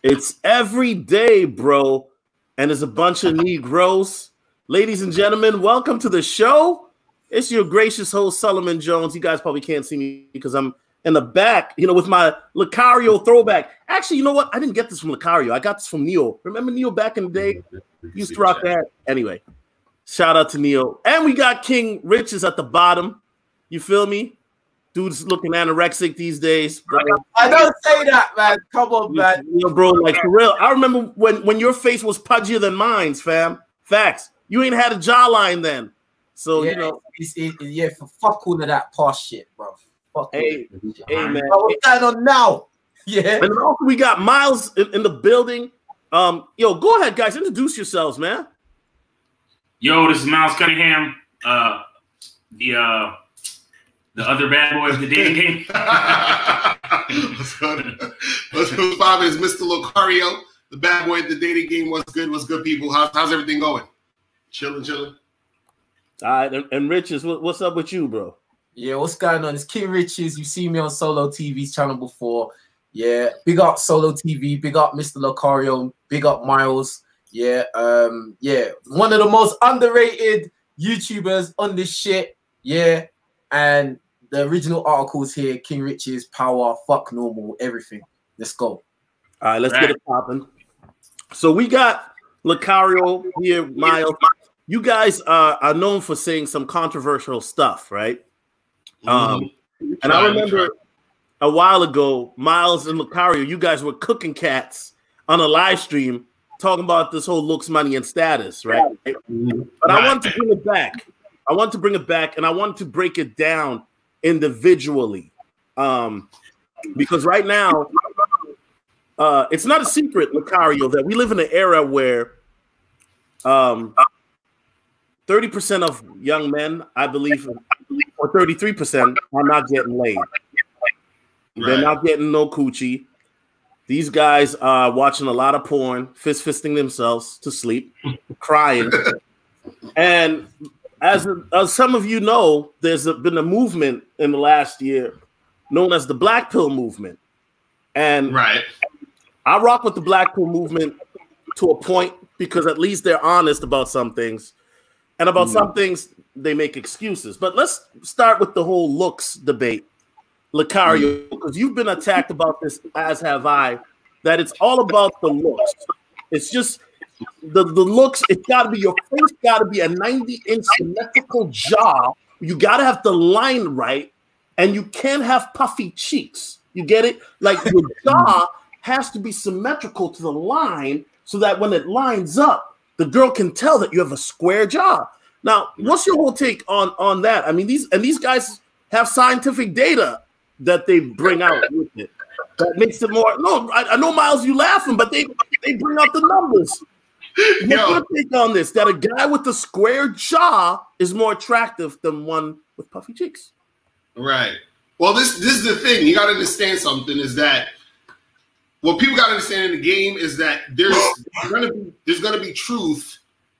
It's every day, bro. And there's a bunch of Negroes. Ladies and gentlemen, welcome to the show. It's your gracious host, Solomon Jones. You guys probably can't see me because I'm in the back, with my Locario throwback. Actually, you know what? I didn't get this from Locario. I got this from Neo. Remember Neo back in the day? Used to rock that. Anyway, shout out to Neo. And we got King Richez at the bottom. You feel me? Dude's looking anorexic these days, bro. I don't say that, man. Come on, man. Bro, like for real. I remember when your face was pudgier than mine, fam. Facts. You ain't had a jawline then. So, yeah, fuck all of that past shit, bro. Fuck hey, man. What's going on now? Yeah. And also we got Miles in the building. Yo, go ahead, guys. Introduce yourselves, man. Yo, this is Miles Cunningham. The other bad boy of the dating game. What's poppin' is Mr. Locario, the bad boy of the dating game. What's good, people? How's everything going? Chilling. All right, and Richez, what's up with you, bro? Yeah, what's going on? It's King Richez. You've seen me on Solotv84's channel before. Yeah, big up Solotv, big up Mr. Locario, big up Miles. Yeah, one of the most underrated YouTubers on this shit. Yeah, and the original articles here, King Richez, power, fuck normal, everything. Let's go. All right, let's get it popping. So we got Locario here, Miles. You guys are known for saying some controversial stuff, right? And I remember a while ago, Miles and Locario, you guys were cooking cats on a live stream talking about this whole looks, money, and status, right? But I want to bring it back. I want to bring it back, and I want to break it down individually. Because right now, it's not a secret, Locario, that we live in an era where 30% of young men, I believe, or 33% are not getting laid. They're not getting no coochie. These guys are watching a lot of porn, fisting themselves to sleep, crying. And as some of you know, there's been a movement in the last year known as the Black Pill movement. And I rock with the Black Pill movement to a point because at least they're honest about some things. And about some things, they make excuses. But let's start with the whole looks debate, Locario, because you've been attacked about this, as have I, that it's all about the looks. It's just the looks. It's got to be, your face got to be a 90-inch symmetrical jaw. You got to have the line right, and you can't have puffy cheeks. You get it? Like your jaw has to be symmetrical to the line so that when it lines up, the girl can tell that you have a square jaw. Now, what's your whole take on that? I mean, these guys have scientific data that they bring out with it that makes it more. No, I know, Miles, you laughing, but they bring out the numbers. What's your take on this? That a guy with a square jaw is more attractive than one with puffy cheeks. Right. Well, this is the thing. You got to understand something. Is that what people got to understand in the game is that there's gonna be truth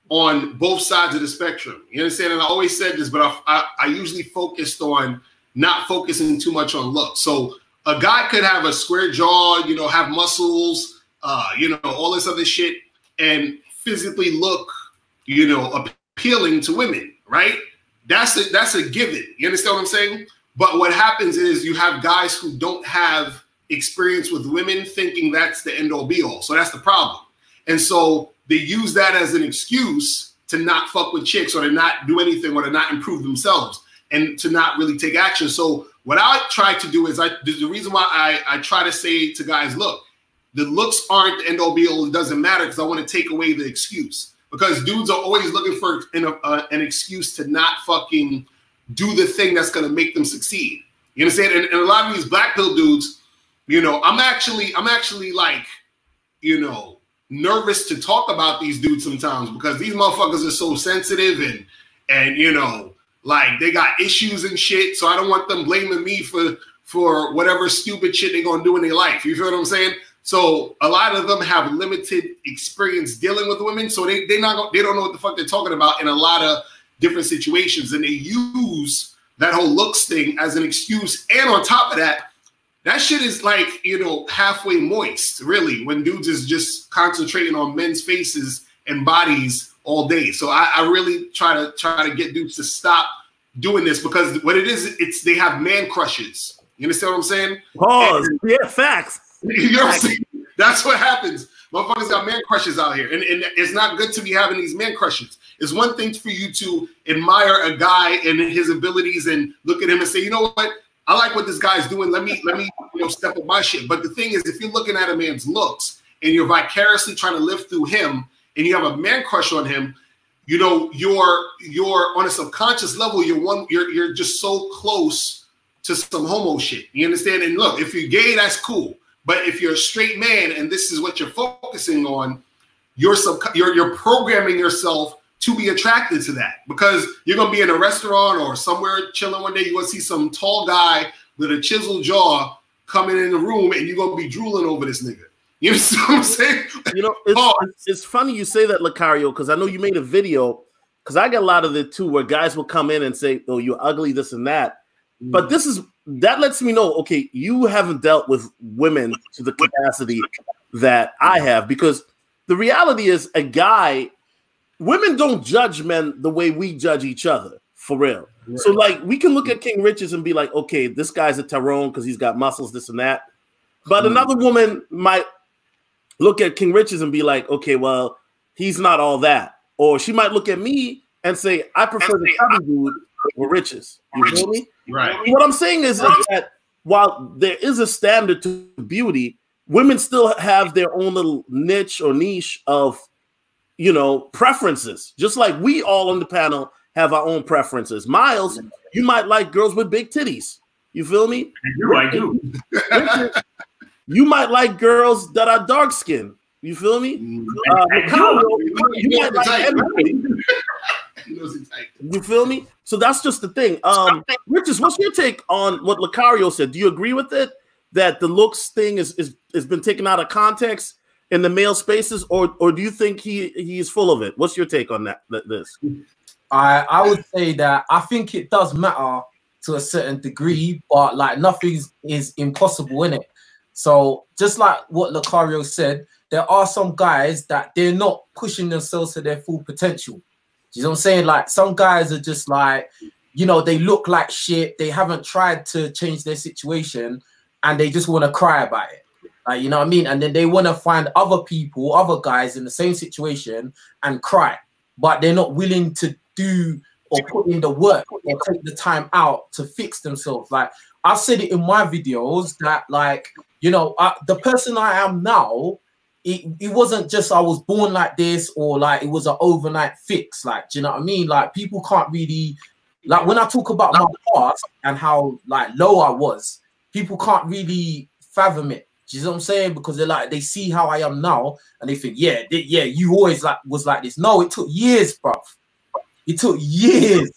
on both sides of the spectrum. You understand? And I always said this, but I usually focused on not focusing too much on looks. So a guy could have a square jaw, have muscles, all this other shit, and physically look, appealing to women, right? That's a given. You understand what I'm saying? But what happens is you have guys who don't have experience with women thinking that's the end all be all. So that's the problem. And so they use that as an excuse to not fuck with chicks or to not do anything or to not improve themselves and to not really take action. So what I try to do is the reason why I try to say to guys, look, the looks aren't the end all be all. It doesn't matter because I want to take away the excuse, because dudes are always looking for an excuse to not fucking do the thing that's going to make them succeed. You understand? And a lot of these black pill dudes, I'm actually like, nervous to talk about these dudes sometimes because these motherfuckers are so sensitive and like they got issues and shit. So I don't want them blaming me for whatever stupid shit they're gonna do in their life. You feel what I'm saying? So a lot of them have limited experience dealing with women, so they don't know what the fuck they're talking about in a lot of different situations, and they use that whole looks thing as an excuse. And on top of that, that shit is like, you know, halfway moist, really, when dudes is just concentrating on men's faces and bodies all day. So I really try to get dudes to stop doing this, because what it is, it's they have man crushes. You understand what I'm saying? Pause. Yeah, facts. You know what I'm saying? That's what happens. Motherfuckers got man crushes out here. And it's not good to be having these man crushes. It's one thing for you to admire a guy and his abilities and look at him and say, you know what? I like what this guy's doing. Let me you know, step up my shit. But the thing is, if you're looking at a man's looks and you're vicariously trying to live through him and you have a man crush on him, you know, you're on a subconscious level, you're just so close to some homo shit. You understand? And look, if you're gay, that's cool. But if you're a straight man and this is what you're focusing on, you're programming yourself to be attracted to that, because you're gonna be in a restaurant or somewhere chilling one day, you're gonna see some tall guy with a chiseled jaw coming in the room, and you're gonna be drooling over this nigga. You know what I'm saying? You know, it's funny you say that, Locario, because I know you made a video, because I get a lot of it too, where guys will come in and say, "Oh, you're ugly, this and that." But that lets me know, okay, you haven't dealt with women to the capacity that I have, because the reality is, women don't judge men the way we judge each other, for real. Right. So, like, we can look at King Richez and be like, okay, this guy's a Tyrone because he's got muscles, this and that. But another woman might look at King Richez and be like, okay, well, he's not all that. Or she might look at me and say, I prefer the chubby dude over Richez. You feel me? Right. What I'm saying is that while there is a standard to beauty, women still have their own little niche or niche of, you know, preferences. Just like we all on the panel have our own preferences. Miles, you might like girls with big titties. You feel me? I do. Richard, you might like girls that are dark skinned. You feel me? You might like everybody. You feel me? So that's just the thing. Richez, what's your take on what Locario said? Do you agree with it, that the looks thing has been taken out of context in the male spaces, or do you think he is full of it? What's your take on that? I would say that I think it does matter to a certain degree, but like nothing is impossible in it. So just like what Locario said, there are some guys that they're not pushing themselves to their full potential. You know what I'm saying? Like some guys are just like, you know, they look like shit. They haven't tried to change their situation and they just want to cry about it. Like, you know what I mean? And then they want to find other people, other guys in the same situation and cry, but they're not willing to do or put in the work or take the time out to fix themselves. Like I've said it in my videos that, like, you know, the person I am now, it wasn't just I was born like this or like it was an overnight fix. Like, do you know what I mean? Like people can't really, like when I talk about my past and how like low I was, people can't really fathom it. Do you know what I'm saying? Because they're like, they see how I am now and they think, yeah, you always like was like this. No, it took years, bruv. It took years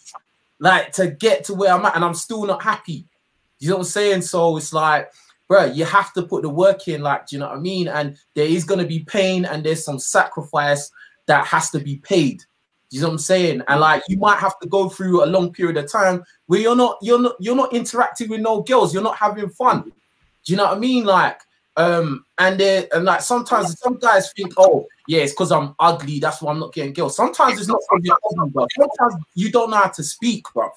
like to get to where I'm at, and I'm still not happy. You know what I'm saying? So it's like, bro, you have to put the work in, like, do you know what I mean? And there is going to be pain and there's some sacrifice that has to be paid. You know what I'm saying? And like, you might have to go through a long period of time where you're not interacting with no girls. You're not having fun. Do you know what I mean? Like, and like sometimes some guys think, oh yeah, it's because I'm ugly, that's why I'm not getting girls. Sometimes it's not because you're ugly, bro. Sometimes you don't know how to speak, bro.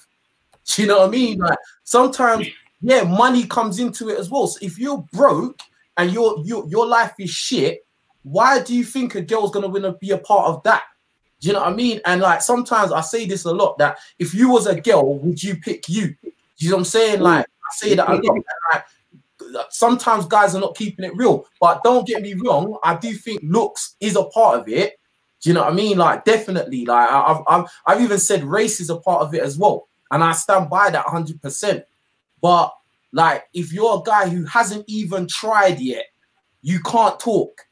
Do you know what I mean? Like sometimes, yeah, money comes into it as well. So if you're broke and your life is shit, why do you think a girl's gonna want to be a part of that? Do you know what I mean? And like sometimes I say this a lot, that if you was a girl, would you pick you? Do you know what I'm saying? Like I say that a lot. And like, sometimes guys are not keeping it real, but don't get me wrong, I do think looks is a part of it. Do you know what I mean? Like definitely, like I've even said race is a part of it as well, and I stand by that 100%. But like if you're a guy who hasn't even tried yet, you can't talk.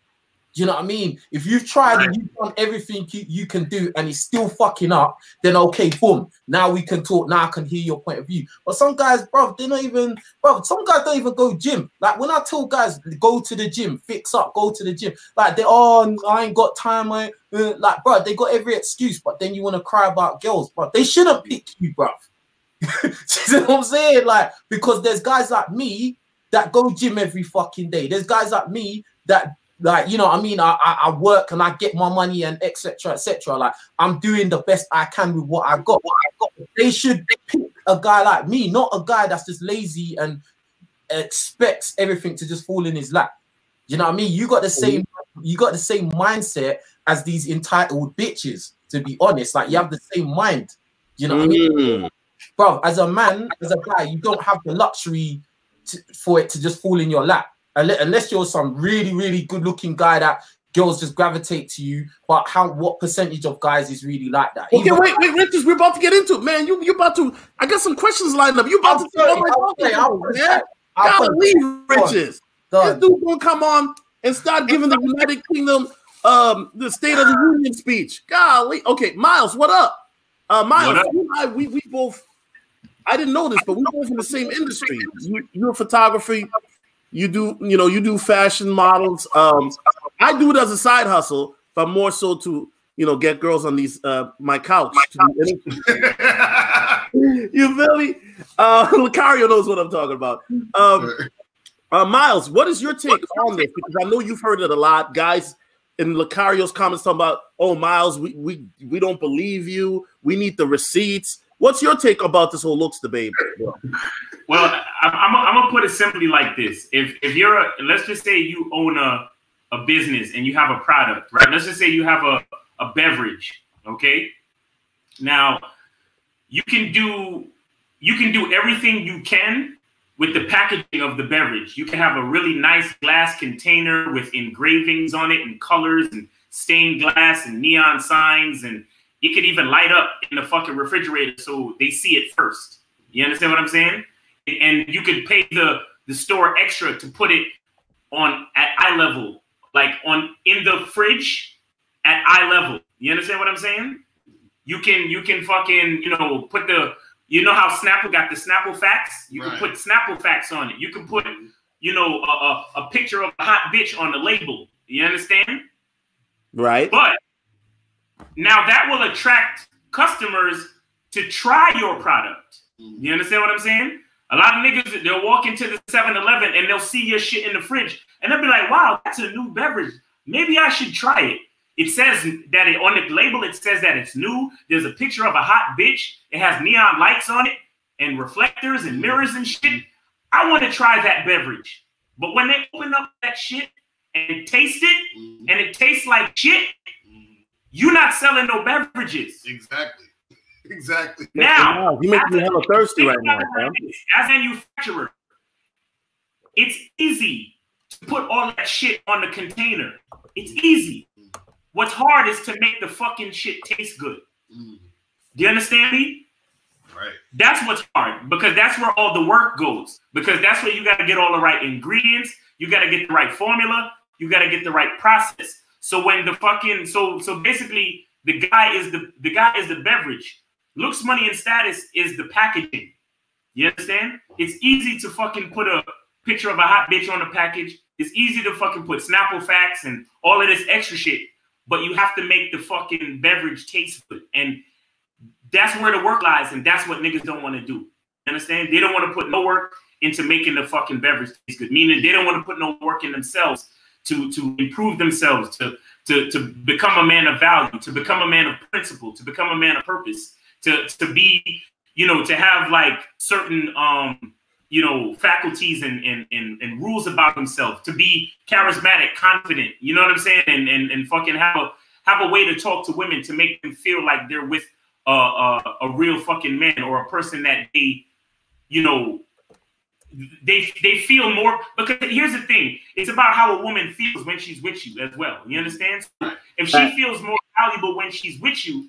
Do you know what I mean? If you've tried and you've done everything you can do and it's still fucking up, then okay, boom. Now we can talk. Now I can hear your point of view. But some guys, bro, they're not even, bro, some guys don't even go gym. Like when I tell guys, go to the gym, fix up, go to the gym. Like they, oh, I ain't got time. Like, bro, they got every excuse, but then you want to cry about girls, bro. They shouldn't pick you, bro. You know what I'm saying? Like, because there's guys like me that go gym every fucking day. There's guys like me that, like, you know what I mean, I work and I get my money and etc. etc. Like, I'm doing the best I can with what I got. They should pick a guy like me, not a guy that's just lazy and expects everything to just fall in his lap. You know what I mean? You got the same mindset as these entitled bitches, to be honest. Like, you have the same mind. You know what I mean? Bro, as a man, as a guy, you don't have the luxury for it to just fall in your lap. Unless you're some really, really good-looking guy that girls just gravitate to you. But what percentage of guys is really like that? Okay, wait, Richez, we're about to get into it, man. You about to? I got some questions lined up. You about to tell my man? Golly, Richez. This dude gonna come on and start giving the United Kingdom the State of the Union speech. Golly. Okay, Miles, what up? Miles, you and I, we both. I didn't know this, but we're both in the same industry. You're a photographer. You do fashion models. I do it as a side hustle, but more so to, get girls on these my couch. You feel me? Locario knows what I'm talking about. Miles, what is your take on this? Because I know you've heard it a lot. Guys in Locario's comments talking about, oh, Miles, we don't believe you. We need the receipts. What's your take about this whole looks debate? Well, I'm gonna put it simply like this: if you're let's just say you own a business and you have a product, right? Let's just say you have a beverage, okay? Now you can do everything you can with the packaging of the beverage. You can have a really nice glass container with engravings on it and colors and stained glass and neon signs, and it could even light up in the fucking refrigerator so they see it first. You understand what I'm saying? And you could pay the store extra to put it on at eye level, like in the fridge at eye level. You understand what I'm saying? You can fucking, put how Snapple got the Snapple facts? You can put Snapple facts on it. You can put, a picture of a hot bitch on the label. You understand? Right. But now that will attract customers to try your product. You understand what I'm saying? A lot of niggas, they'll walk into the 7-Eleven and they'll see your shit in the fridge and they'll be like, wow, that's a new beverage. Maybe I should try it. It says that on the label, it says that it's new. There's a picture of a hot bitch. It has neon lights on it and reflectors and mirrors and shit. I want to try that beverage. But when they open up that shit and taste it and it tastes like shit, you're not selling no beverages. Exactly. Now, you make me hella thirsty right now, man. As a manufacturer, it's easy to put all that shit on the container. It's easy. What's hard is to make the fucking shit taste good. Do you understand me? Right. That's what's hard, because that's where all the work goes. Because that's where you got to get all the right ingredients. You got to get the right formula. You got to get the right process. So when the fucking so basically the guy is the beverage. Looks, money, and status is the packaging. You understand? It's easy to fucking put a picture of a hot bitch on the package. It's easy to fucking put Snapple facts and all of this extra shit. But you have to make the fucking beverage taste good. And that's where the work lies, and that's what niggas don't want to do. You understand? They don't want to put no work into making the fucking beverage taste good. Meaning they don't want to put no work in themselves to improve themselves, to become a man of value, to become a man of principle, to become a man of purpose. To be, to have like certain, faculties and rules about himself, to be charismatic, confident, you know what I'm saying? And fucking have a way to talk to women to make them feel like they're with a real fucking man or a person that they, they feel more. Because here's the thing, it's about how a woman feels when she's with you as well. You understand? So if she feels more valuable when she's with you,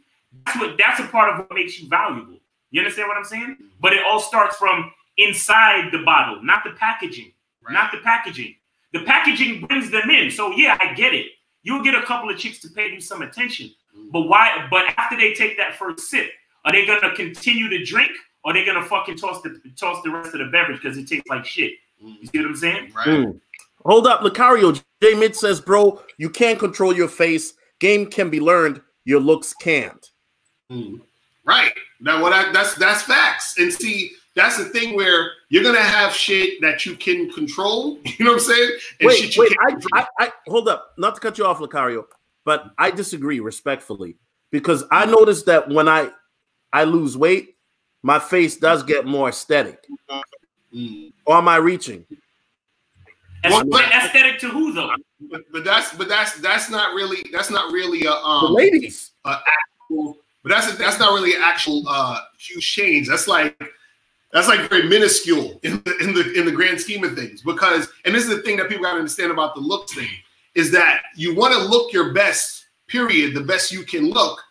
that's a part of what makes you valuable. You understand what I'm saying? But it all starts from inside the bottle, not the packaging. Right. Not the packaging. The packaging brings them in. So yeah, I get it. You'll get a couple of chicks to pay you some attention. But why? But after they take that first sip, are they gonna continue to drink, or are they gonna fucking toss the rest of the beverage because it tastes like shit? You see what I'm saying? Right. Hold up, Locario. J Mid says, bro, you can't control your face. Game can be learned. Your looks can't. Right. Now, that's facts. And see, that's the thing where you're gonna have shit that you can control. You know what I'm saying? And wait, shit you I hold up, not to cut you off, Locario, but I disagree respectfully because I noticed that when I lose weight, my face does get more aesthetic. Or am I reaching? Aesthetic to who though? But that's not really the ladies. Actual, but that's not really an actual huge change. That's like very minuscule in the grand scheme of things. Because, and this is the thing that people gotta understand about the looks thing, is that you want to look your best, period, the best you can look,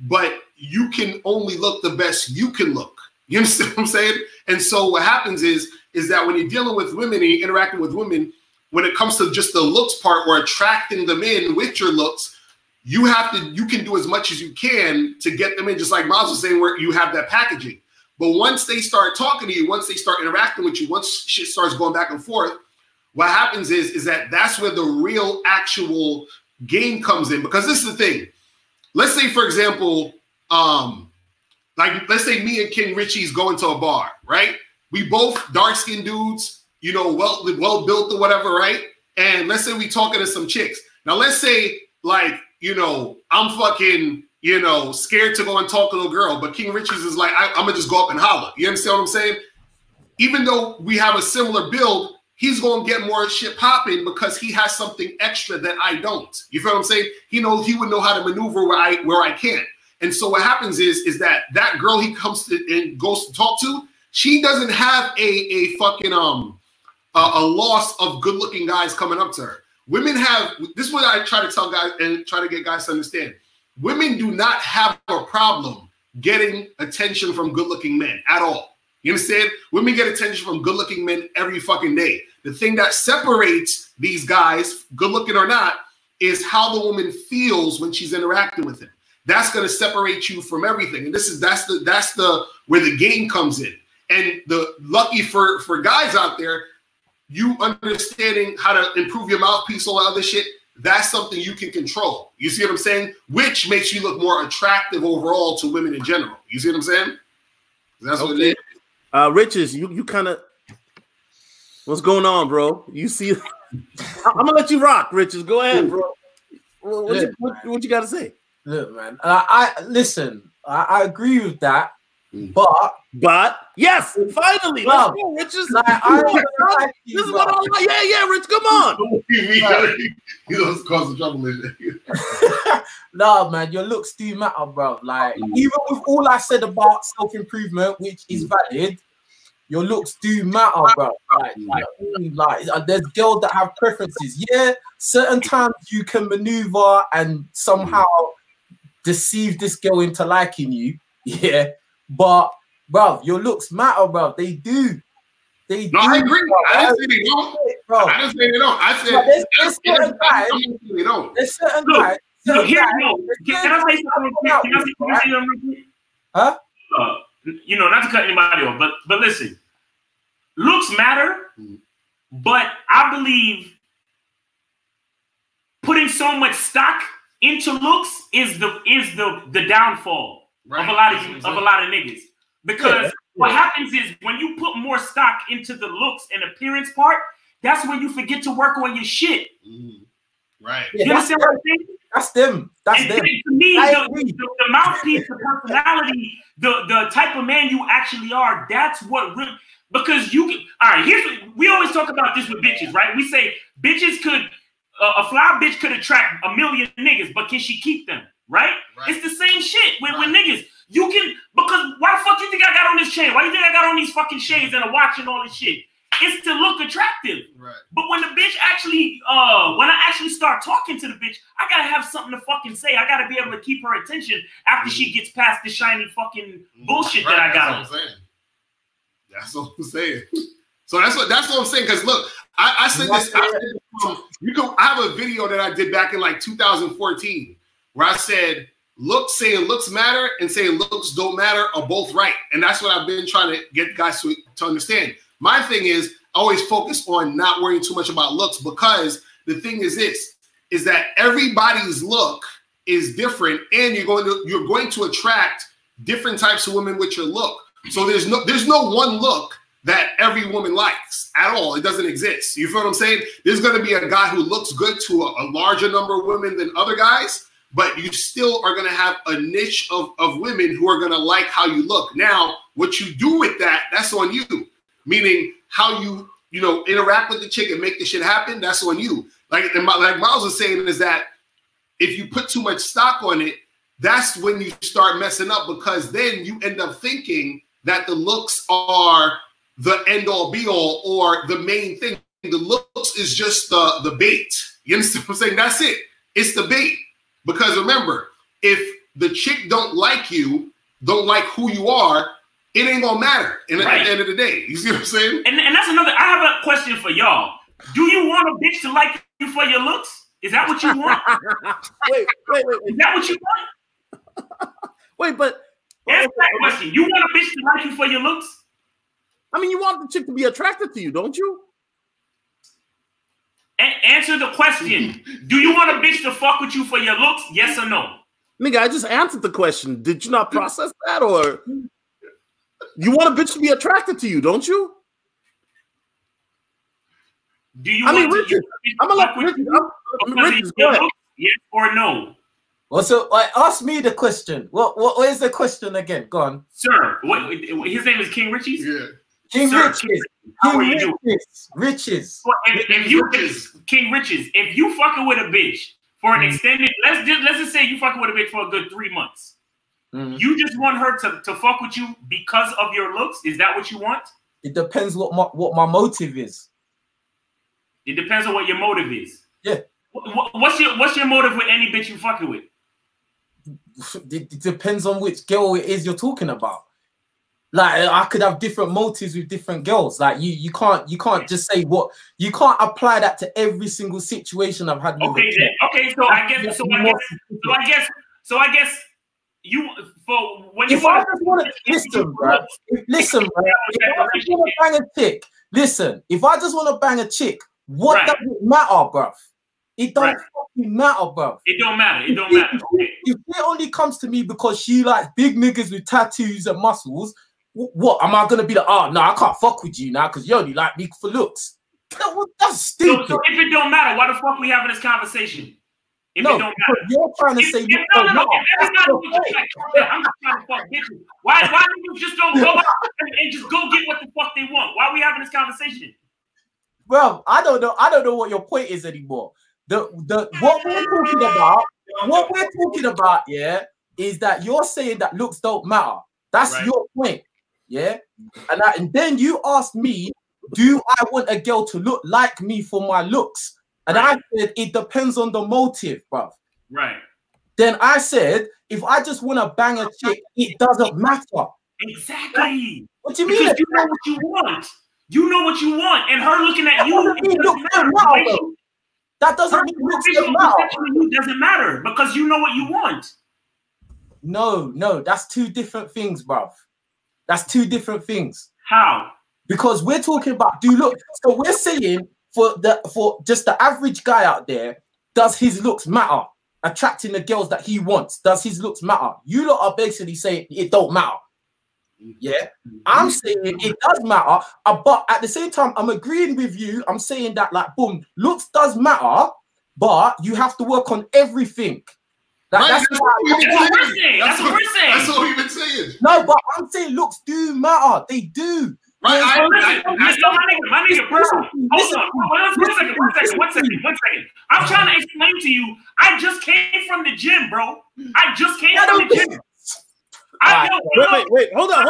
but you can only look the best you can look. You understand what I'm saying? And so what happens is that when you're dealing with women and you're interacting with women, when it comes to just the looks part or attracting them in with your looks, you can do as much as you can to get them in, just like Miles was saying, where you have that packaging. But once they start talking to you, once they start interacting with you, once shit starts going back and forth, what happens is that that's where the real actual game comes in. Because this is the thing. Let's say, for example, like let's say me and King Richez go into a bar, right? We both dark-skinned dudes, you know, well built or whatever, right? And let's say we talking to some chicks. Now let's say, like, you know, I'm fucking, you know, scared to go and talk to a girl, but King Richez is like, I'm gonna just go up and holler. You understand what I'm saying? Even though we have a similar build, he's gonna get more shit popping because he has something extra that I don't. You feel what I'm saying? He would know how to maneuver where I can't. And so what happens is that girl he comes to and goes to talk to, she doesn't have a fucking a loss of good-looking guys coming up to her. Women have, this is what I try to tell guys and try to get guys to understand. Women do not have a problem getting attention from good-looking men at all. You understand? Women get attention from good-looking men every fucking day. The thing that separates these guys, good-looking or not, is how the woman feels when she's interacting with him. That's going to separate you from everything. And that's the where the game comes in. And the lucky for guys out there, you understanding how to improve your mouthpiece, all that other shit, that's something you can control. You see what I'm saying? Which makes you look more attractive overall to women in general. You see what I'm saying? That's what it is. Richez, you kind of, what's going on, bro? You see, I'm gonna let you rock, Richez. Go ahead, bro. What you got to say? Look, man, listen. I agree with that, but yes, finally, let's go, Richez. This is what I like. Yeah, Rich, come on. He doesn't cause the trouble. No, man, your looks do matter, bro. Like, even with all I said about self-improvement, which is valid, your looks do matter, bro. Like, there's girls that have preferences. Yeah, certain times you can maneuver and somehow deceive this girl into liking you. Yeah, but, bro, your looks matter, bro. They do. They do. I agree. I didn't say they don't. Bro. I didn't say they don't. I said there's certain guys. They don't. There's certain guys. Can I say something? Can I say something? Huh? You know, not to cut anybody off, but listen, looks matter, but I believe putting so much stock into looks is the downfall of a lot of niggas. Because what happens is when you put more stock into the looks and appearance part, that's when you forget to work on your shit. Right. You understand what I'm saying? That's them. That's them. To me, the mouthpiece, the personality, the type of man you actually are, that's what really, because you can, all right, we always talk about this with bitches, right? We say bitches could, a fly bitch could attract 1 million niggas, but can she keep them, right? It's the same shit with niggas. You can, because why the fuck you think I got on this chain? Why you think I got on these fucking shades and a watch and all this shit? It's to look attractive. Right. But when the bitch actually, when I actually start talking to the bitch, I gotta have something to fucking say. I gotta be able to keep her attention after she gets past the shiny fucking bullshit that I got. That's what I'm saying. So that's what I'm saying. Because look, I said this. I have a video that I did back in like 2014 where I said, saying looks matter and saying looks don't matter are both right. And that's what I've been trying to get guys to understand. My thing is always focus on not worrying too much about looks, because the thing is is that everybody's look is different, and you're going to attract different types of women with your look. So there's no one look that every woman likes at all. It doesn't exist. You feel what I'm saying? There's going to be a guy who looks good to a larger number of women than other guys, but you still are going to have a niche of women who are going to like how you look. Now, what you do with that, that's on you. Meaning how you interact with the chick and make the shit happen, that's on you. Like Miles was saying, is that if you put too much stock on it, that's when you start messing up, because then you end up thinking that the looks are the end all be all or the main thing. The looks is just the bait. You understand what I'm saying? That's it. It's the bait. Because remember, if the chick don't like you, don't like who you are, it ain't gonna matter at the end of the day. You see what I'm saying? And that's another. I have a question for y'all. Do you want a bitch to like you for your looks? Is that what you want? wait. Is that what you want? Wait, but answer that question. You want a bitch to like you for your looks? I mean, you want the chick to be attracted to you, don't you? Answer the question. Do you want a bitch to fuck with you for your looks? Yes or no? Nigga, I just answered the question. Did you not process that, or you want a bitch to be attracted to you, don't you? Do you? I mean, Richez. I'm gonna let Richez. Go ahead. Yes or no? Well, so ask me the question. What is the question again? Go on, sir. His name is King Richez. Yeah. King Richez. How are you doing? Richez. Well, King Richez, if you fucking with a bitch for an extended, let's just say you fucking with a bitch for a good 3 months. You just want her to fuck with you because of your looks? Is that what you want? It depends what my motive is. It depends on what your motive is. Yeah. What's your motive with any bitch you fucking with? It depends on which girl it is you're talking about. Like, I could have different motives with different girls. Like, you can't just say what you can't apply that to every single situation I've had with okay, so I guess you for when you want to listen, bro. Listen, bro. If I just want to bang a chick, listen. If I just want to bang a chick, what does it matter, bro? It don't fucking matter, bro. It don't matter. It don't matter. If it only comes to me because she likes big niggas with tattoos and muscles, what am I gonna be like? Oh no, I can't fuck with you now because you only like me for looks. That's stupid. So if it don't matter, why the fuck we having this conversation? If no, it don't matter, you're trying to say no. I'm just trying to fuck bitches. Why do you just don't go out and just go get what the fuck they want? Why are we having this conversation? Well, I don't know what your point is anymore. What we're talking about, yeah, is that you're saying that looks don't matter. That's your point, yeah. And then you asked me, do I want a girl to look like me for my looks? And I said it depends on the motive, bruv. Right. Then I said if I just want to bang a chick, it doesn't matter. Exactly. What do you mean? Because you know what you want. You know what you want, and her looking at you. That doesn't mean looks don't matter. Doesn't matter because you know what you want. No, that's two different things, bruv. That's two different things. How? Because we're talking about so we're saying for just the average guy out there, does his looks matter? Attracting the girls that he wants, does his looks matter? You lot are basically saying it don't matter. Yeah, I'm saying it does matter, but at the same time, I'm agreeing with you. I'm saying that, like, boom, looks does matter, but you have to work on everything. That's what we're saying. That's what we're saying. That's what we've been saying. No, but I'm saying looks do matter. They do. Right. My nigga, bro. Hold on. One second. I'm trying to explain to you. I just came from the gym, bro. I just came from the gym. Wait, hold on.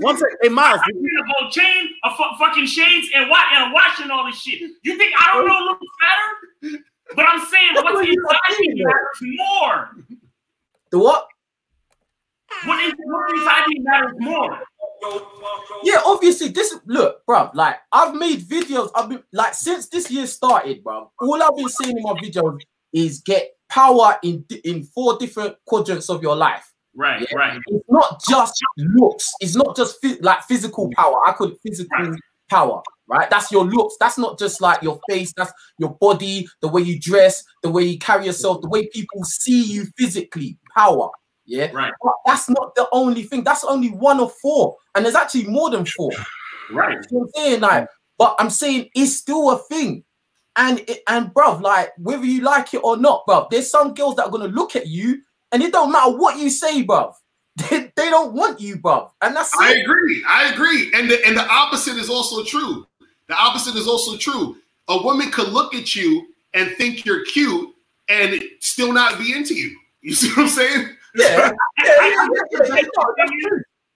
One second. Hey, Miles. I'm in a gold chain, fucking shades, and watching all this shit. You think I don't know looks matter? But I'm saying what's inside me matters more. The what? What inside me matters more. Yeah, obviously. Look, bro. Like, I've made videos. I've been like since this year started, bro. All I've been saying in my videos is get power in 4 different quadrants of your life. Right. It's not just looks. It's not just physical power. I call it physical power. Right? That's your looks. That's not just like your face. That's your body, the way you dress, the way you carry yourself, the way people see you physically. Power. Yeah, right. But that's not the only thing. That's only one of four, and there's actually more than four. Right. You know what I'm saying? Like, but I'm saying it's still a thing. And bruv, like, whether you like it or not, bruv, there's some girls that are gonna look at you and it don't matter what you say, bruv. They don't want you, bruv. And that's I agree. And the opposite is also true. The opposite is also true. A woman could look at you and think you're cute and still not be into you. You see what I'm saying? Yeah.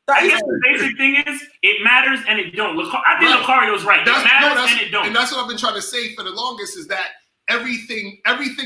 I guess the basic thing is it matters and it don't. I think Locario's right. It matters and it don't. And that's what I've been trying to say for the longest is that everything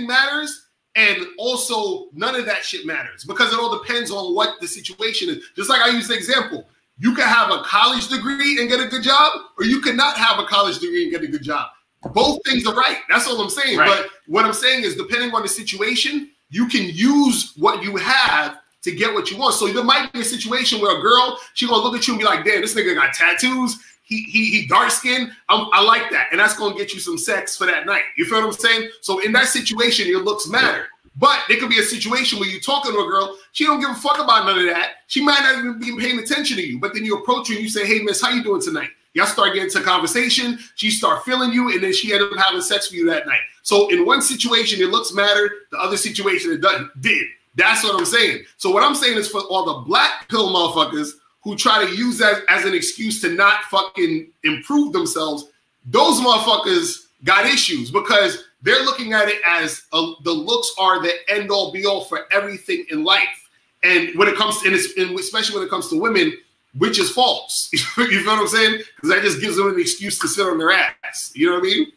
matters, and also none of that shit matters because it all depends on what the situation is. Just like I use the example, you can have a college degree and get a good job, or you could not have a college degree and get a good job. Both things are right. That's all I'm saying. Right. But what I'm saying is depending on the situation, you can use what you have to get what you want. So there might be a situation where a girl, she gonna look at you and be like, damn, this nigga got tattoos. He dark skinned. I like that. And that's gonna get you some sex for that night. You feel what I'm saying? So in that situation, your looks matter. But there could be a situation where you're talking to a girl, she don't give a fuck about none of that. She might not even be paying attention to you. But then you approach her and you say, hey, miss, how you doing tonight? Y'all start getting into conversation. She start feeling you, and then she end up having sex for you that night. So in one situation, it looks matter. The other situation, it did. That's what I'm saying. So what I'm saying is for all the black pill motherfuckers who try to use that as an excuse to not fucking improve themselves, those motherfuckers got issues because they're looking at it as the looks are the end all be all for everything in life. And when it comes to, and especially when it comes to women, which is false. You feel what I'm saying? Because that just gives them an excuse to sit on their ass. You know what I mean?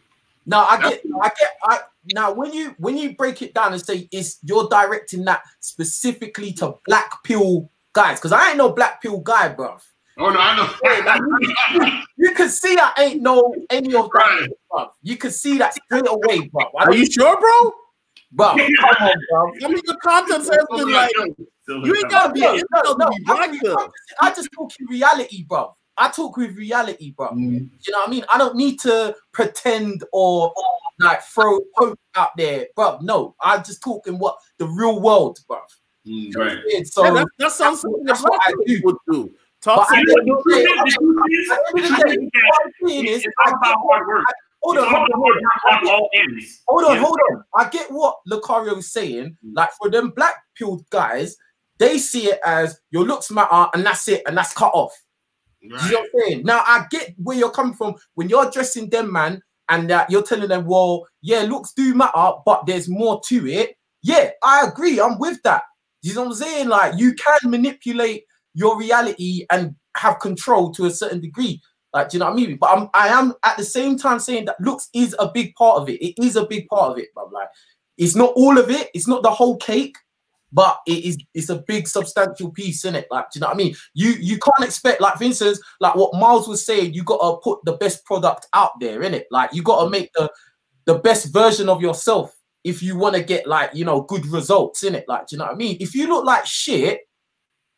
No, I get. Now, when you break it down and say you're directing that specifically to black pill guys, because I ain't no black pill guy, bruv. Oh no, I know. Like, you can see I ain't know any of that, bruv. You can see that straight away, bruv. Are you sure, bro? Bruv, come on, bruv. I mean, the content says like you ain't gotta be. I just talk in reality, bruv. I talk with reality, bro. You know what I mean? I don't need to pretend or like throw hope out there, bro. No, I just talk in what the real world, bro. Right. So yeah, that sounds something that's what I would do. Talk to Hold on. I get what Locario is saying. Like for them black pilled guys, they see it as your looks matter and that's it, and that's cut off. Right. You know what I'm saying? Now I get where you're coming from when you're addressing them, man, and you're telling them, well, yeah, looks do matter, but there's more to it. Yeah, I agree. I'm with that. You know what I'm saying? Like you can manipulate your reality and have control to a certain degree. Like, do you know what I mean? But I am at the same time saying that looks is a big part of it. It is a big part of it, but like it's not all of it. It's not the whole cake. But it's a big substantial piece in it. Like, do you know what I mean? You can't expect, like, for instance, like what Miles was saying, you gotta put the best product out there, innit? Like you gotta make the best version of yourself if you want to get, like, you know, good results in it. Like, do you know what I mean? If you look like shit,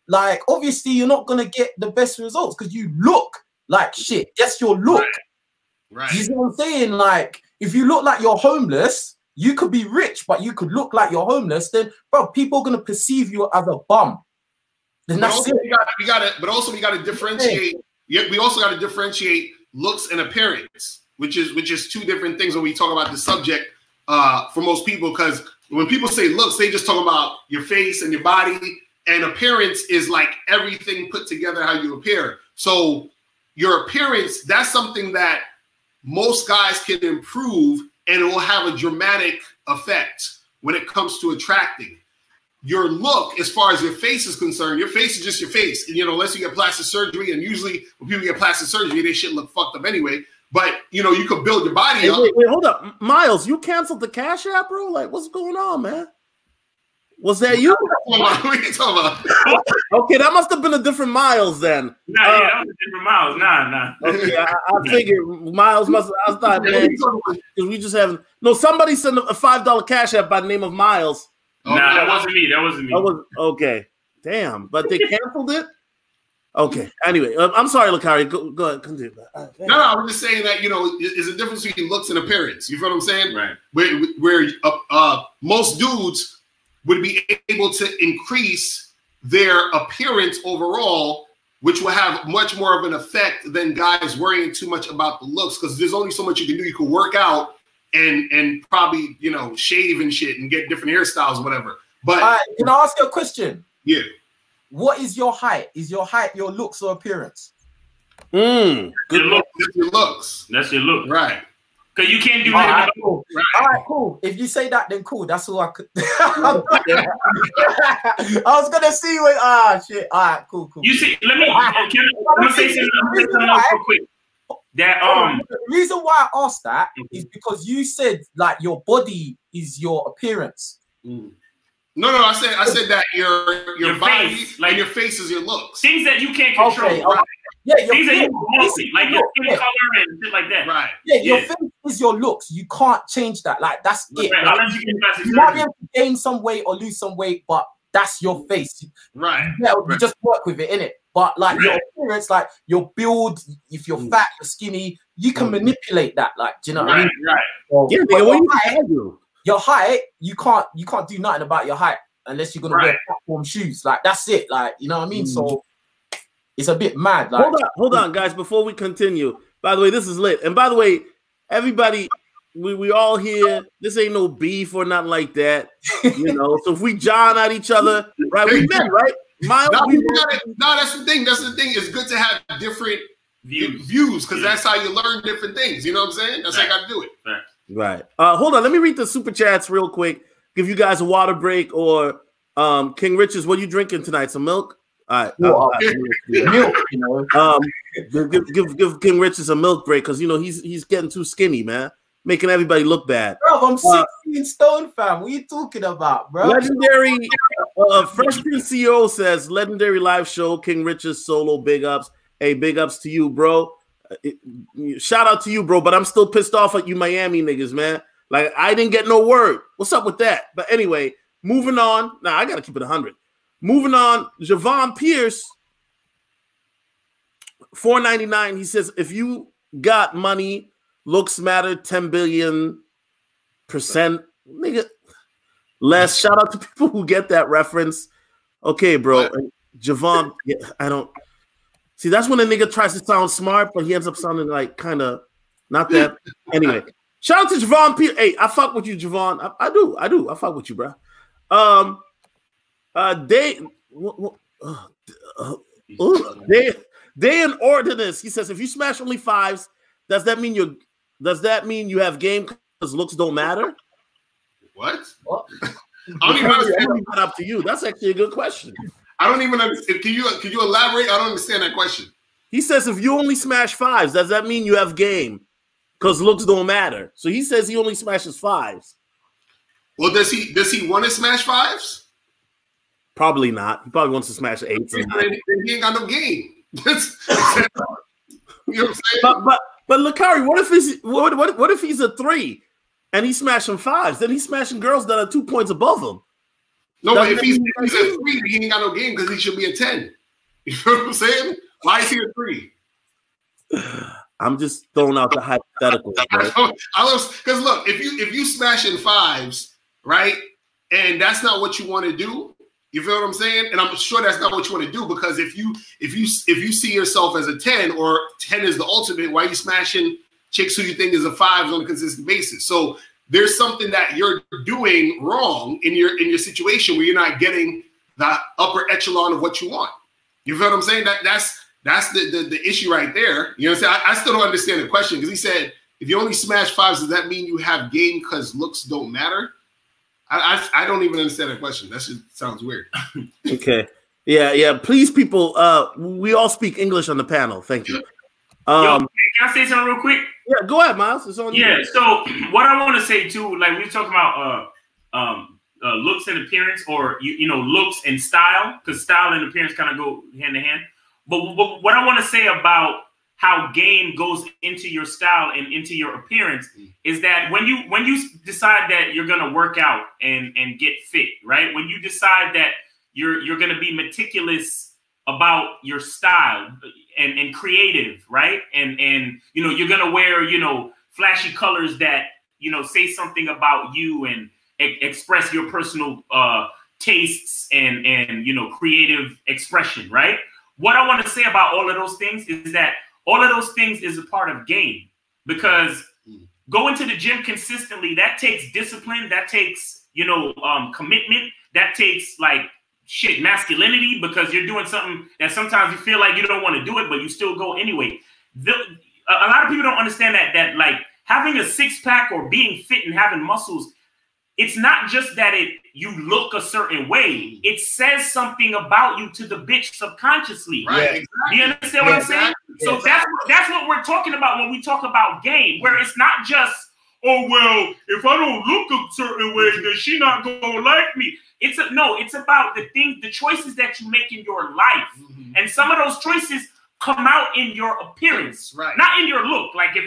like obviously you're not gonna get the best results because you look like shit. That's your look. Right. You know what I'm saying? Like, if you look like you're homeless, you could be rich, but you could look like you're homeless. Then, bro, people are gonna perceive you as a bum. Then that's it. But also we gotta differentiate. Yeah, we also gotta differentiate looks and appearance, which is two different things when we talk about the subject for most people. Because when people say looks, they just talk about your face and your body, and appearance is like everything put together, how you appear. So your appearance, that's something that most guys can improve. And it will have a dramatic effect when it comes to attracting. Your look, as far as your face is concerned, your face is just your face. And, you know, unless you get plastic surgery, and usually when people get plastic surgery, they shit look fucked up anyway. But, you know, you could build your body up. Wait, hold up. Miles, you canceled the Cash App, bro? Like, what's going on, man? Was that you? What are you talking about? Okay, that must have been a different Miles then. Nah, yeah, that was a different Miles. Nah. Okay, I figured Miles must have. I thought, man, because we just haven't. No, somebody sent a $5 Cash App by the name of Miles. Nah, that wasn't me. That wasn't me. That was okay. Damn, but they canceled it. Okay. Anyway, I'm sorry, Locario. Go ahead. Continue. No, I was just saying that, you know, there's a difference between looks and appearance. You feel what I'm saying? Right. Where most dudes would be able to increase their appearance overall, which will have much more of an effect than guys worrying too much about the looks, because there's only so much you can do. You can work out and probably, you know, shave and shit and get different hairstyles, whatever. But can I ask you a question? Yeah. What is your height? Is your height your looks or appearance? Good look. That's your looks. That's your look. Right. Because you can't do All that. right, cool. Right. All right, cool. If you say that, then cool. That's all I could. I was gonna see what. Shit. All right, cool. You see, let me say something else real quick. That the reason why I asked that is because you said like your body is your appearance. No, I said that your body, face, like your face is your looks. Things that you can't control. Okay, right? Yeah, things that you can see, like your skin color and shit like that. Right. Yeah, your face is your looks. You can't change that. Like that's it. Right. Like, Unless you can you might be able to gain some weight or lose some weight, but that's your face. Right. You just work with it, innit? But like your appearance, like your build, if you're fat, you're skinny, you can manipulate that. Like, do you know what I mean? Right. So, Yeah, but nigga, your height, you can't do nothing about your height unless you're gonna wear platform shoes. Like that's it. Like, you know what I mean? So it's a bit mad. Like, hold on, guys, before we continue. By the way, this is lit. And by the way, everybody, we all here. This ain't no beef or nothing like that. You know, so if we John at each other, right? We men, right? No, that's the thing. That's the thing. It's good to have different views because that's how you learn different things. You know what I'm saying? That's how you got to do it. Right. Hold on. Let me read the super chats real quick. Give you guys a water break or King Richez. What are you drinking tonight? Some milk? All right. milk, you know. Give King Richez a milk break because you know he's getting too skinny, man, making everybody look bad. Bro, I'm 16 stone, fam. What are you talking about, bro? Legendary Fresh Prince CEO says legendary live show. King Richez solo. Big ups. Hey, big ups to you, bro. Shout out to you, bro. But I'm still pissed off at you, Miami niggas, man. Like I didn't get no word. What's up with that? But anyway, moving on. Now I gotta keep it 100. Moving on, Javon Pierce, $4.99. He says, if you got money, looks matter 10 billion %. Nigga, less. Shout out to people who get that reference. Okay, bro. Javon, I don't see. That's when a nigga tries to sound smart, but he ends up sounding like kind of not that. Anyway, shout out to Javon Pierce. Hey, I fuck with you, Javon. I do. I fuck with you, bro. Day in Ordinance. He says, if you smash only fives, does that mean you have game because looks don't matter? What? I don't even understand. That up to you. That's actually a good question. I don't even understand. Can you elaborate? I don't understand that question. He says, if you only smash fives, does that mean you have game because looks don't matter? So he says he only smashes fives. Well, does he want to smash fives? Probably not. He probably wants to smash eights. He ain't got no game. You know what I'm saying? But Locario, what if he's a 3 and he's smashing fives? Then he's smashing girls that are 2 points above him. No, but if he's a 3, he ain't got no game because he should be a 10. You know what I'm saying? Why is he a 3? I'm just throwing out the hypotheticals. Because look, if you smashing fives, right, and that's not what you want to do. You feel what I'm saying? And I'm sure that's not what you want to do because if you see yourself as a 10 or 10 is the ultimate, why are you smashing chicks who you think is a 5 on a consistent basis? So there's something that you're doing wrong in your situation where you're not getting the upper echelon of what you want. You feel what I'm saying? That's the issue right there. You know what I'm saying? I still don't understand the question because he said if you only smash fives, does that mean you have game because looks don't matter? I don't even understand that question. That just sounds weird. Okay. Yeah. Please, people, we all speak English on the panel. Thank you. Can I say something real quick? Yeah, go ahead, Miles. It's on you. Yeah, so what I want to say too, like we were talking about looks and appearance or you know, looks and style, because style and appearance kind of go hand in hand. But what I want to say about how game goes into your style and into your appearance is that when you decide that you're gonna work out and get fit, right? When you decide that you're gonna be meticulous about your style and creative, right? And you know, you're gonna wear, you know, flashy colors that, you know, say something about you and express your personal tastes and you know, creative expression, right? What I want to say about all of those things is that all of those things is a part of game, because going to the gym consistently, that takes discipline, that takes, you know, commitment, that takes like shit, masculinity, because you're doing something that sometimes you feel like you don't want to do it, but you still go anyway. A lot of people don't understand that like having a six-pack or being fit and having muscles, it's not just that you look a certain way. It says something about you to the bitch subconsciously. Right. Exactly. Do you understand what I'm saying? So that's what we're talking about when we talk about game, where it's not just, oh, well, if I don't look a certain way, then she not gonna like me. It's about the choices that you make in your life. And some of those choices come out in your appearance, right? Not in your look. Like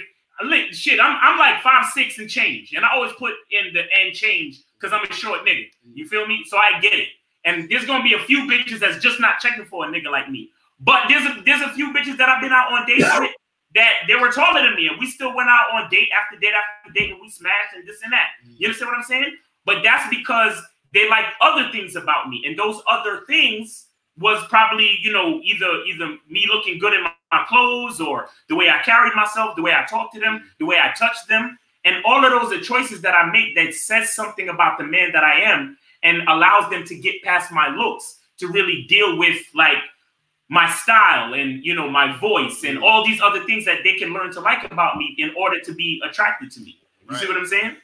shit, I'm like 5'6" and change, and I always put in the and change because I'm a short nigga. You feel me? So I get it. And there's gonna be a few bitches that's just not checking for a nigga like me. But there's a few bitches that I've been out on dates with that they were taller than me, and we still went out on date after date after date, and we smashed and this and that. You understand what I'm saying? But that's because they like other things about me, and those other things was probably, you know, either me looking good in my clothes, or the way I carried myself, the way I talked to them, the way I touched them. And all of those are choices that I make that says something about the man that I am and allows them to get past my looks to really deal with like my style and, you know, my voice and all these other things that they can learn to like about me in order to be attracted to me. You see what I'm saying?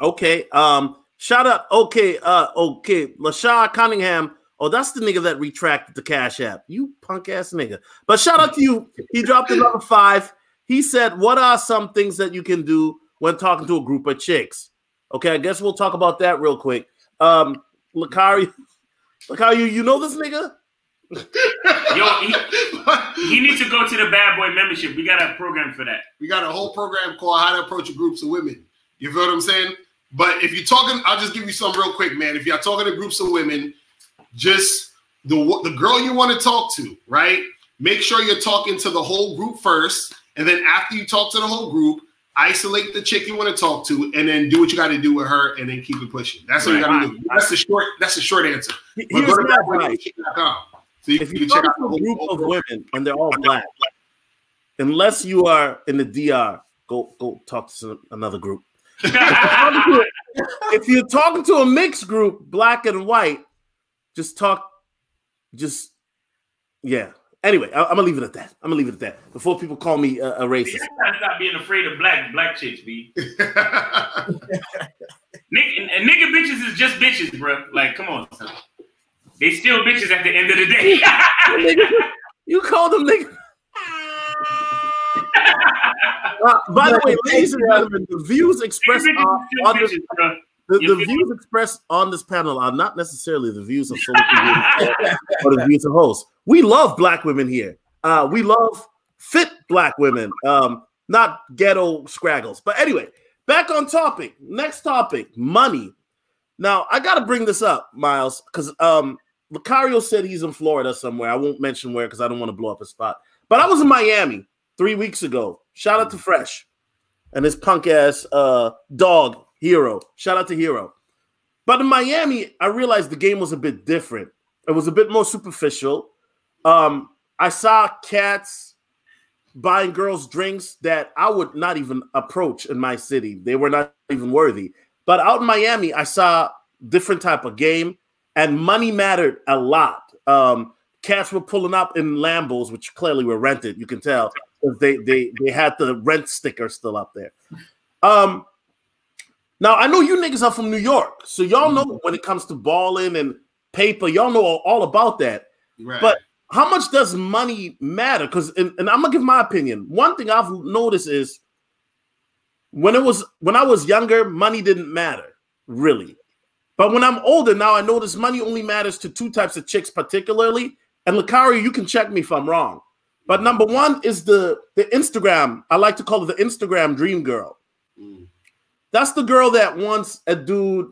Okay. Shout out. Okay. LaShaw Cunningham. Oh, that's the nigga that retracted the Cash App. You punk ass nigga. But shout out to you. He dropped another 5. He said, what are some things that you can do when talking to a group of chicks? Okay, I guess we'll talk about that real quick. Locario, you know this nigga? Yo, he needs to go to the Bad Boy membership. We got a program for that. We got a whole program called How to Approach Groups of Women. You feel what I'm saying? But if you're talking, I'll just give you some real quick, man. If you're talking to groups of women, just the girl you want to talk to, right? Make sure you're talking to the whole group first, and then after you talk to the whole group, isolate the chick you want to talk to, and then do what you got to do with her, and then keep it pushing. That's what you got to do. That's the short answer. But go to that. So if you talk to a group of women and they're all black, unless you are in the DR, go talk to another group. If you're talking to a mixed group, black and white, yeah. Anyway, I'm gonna leave it at that. Before people call me a racist. You gotta stop being afraid of black chicks, B. Nigga bitches is just bitches, bro. Like, come on, son. They still bitches at the end of the day. You call them niggas. By the way, ladies and gentlemen, the views expressed views expressed on this panel are not necessarily the views of Solotv84 or the views of hosts. We love black women here. We love fit black women, not ghetto scraggles. But anyway, back on topic. Next topic, money. Now, I got to bring this up, Miles, because Locario said he's in Florida somewhere. I won't mention where because I don't want to blow up his spot. But I was in Miami 3 weeks ago. Shout out to Fresh and his punk ass dog, Hero. Shout out to Hero. But in Miami, I realized the game was a bit different. It was a bit more superficial. I saw cats buying girls drinks that I would not even approach in my city. They were not even worthy. But out in Miami, I saw different type of game, and money mattered a lot. Cats were pulling up in Lambos, which clearly were rented. You can tell they had the rent sticker still up there. Now, I know you niggas are from New York, so y'all know when it comes to balling and paper, y'all know all about that. Right. But how much does money matter? Because, and I'm gonna give my opinion. One thing I've noticed is when I was younger, money didn't matter really. But when I'm older now, I notice money only matters to 2 types of chicks particularly. And Locario, you can check me if I'm wrong. But number one is the Instagram. I like to call it the Instagram dream girl. That's the girl that wants a dude,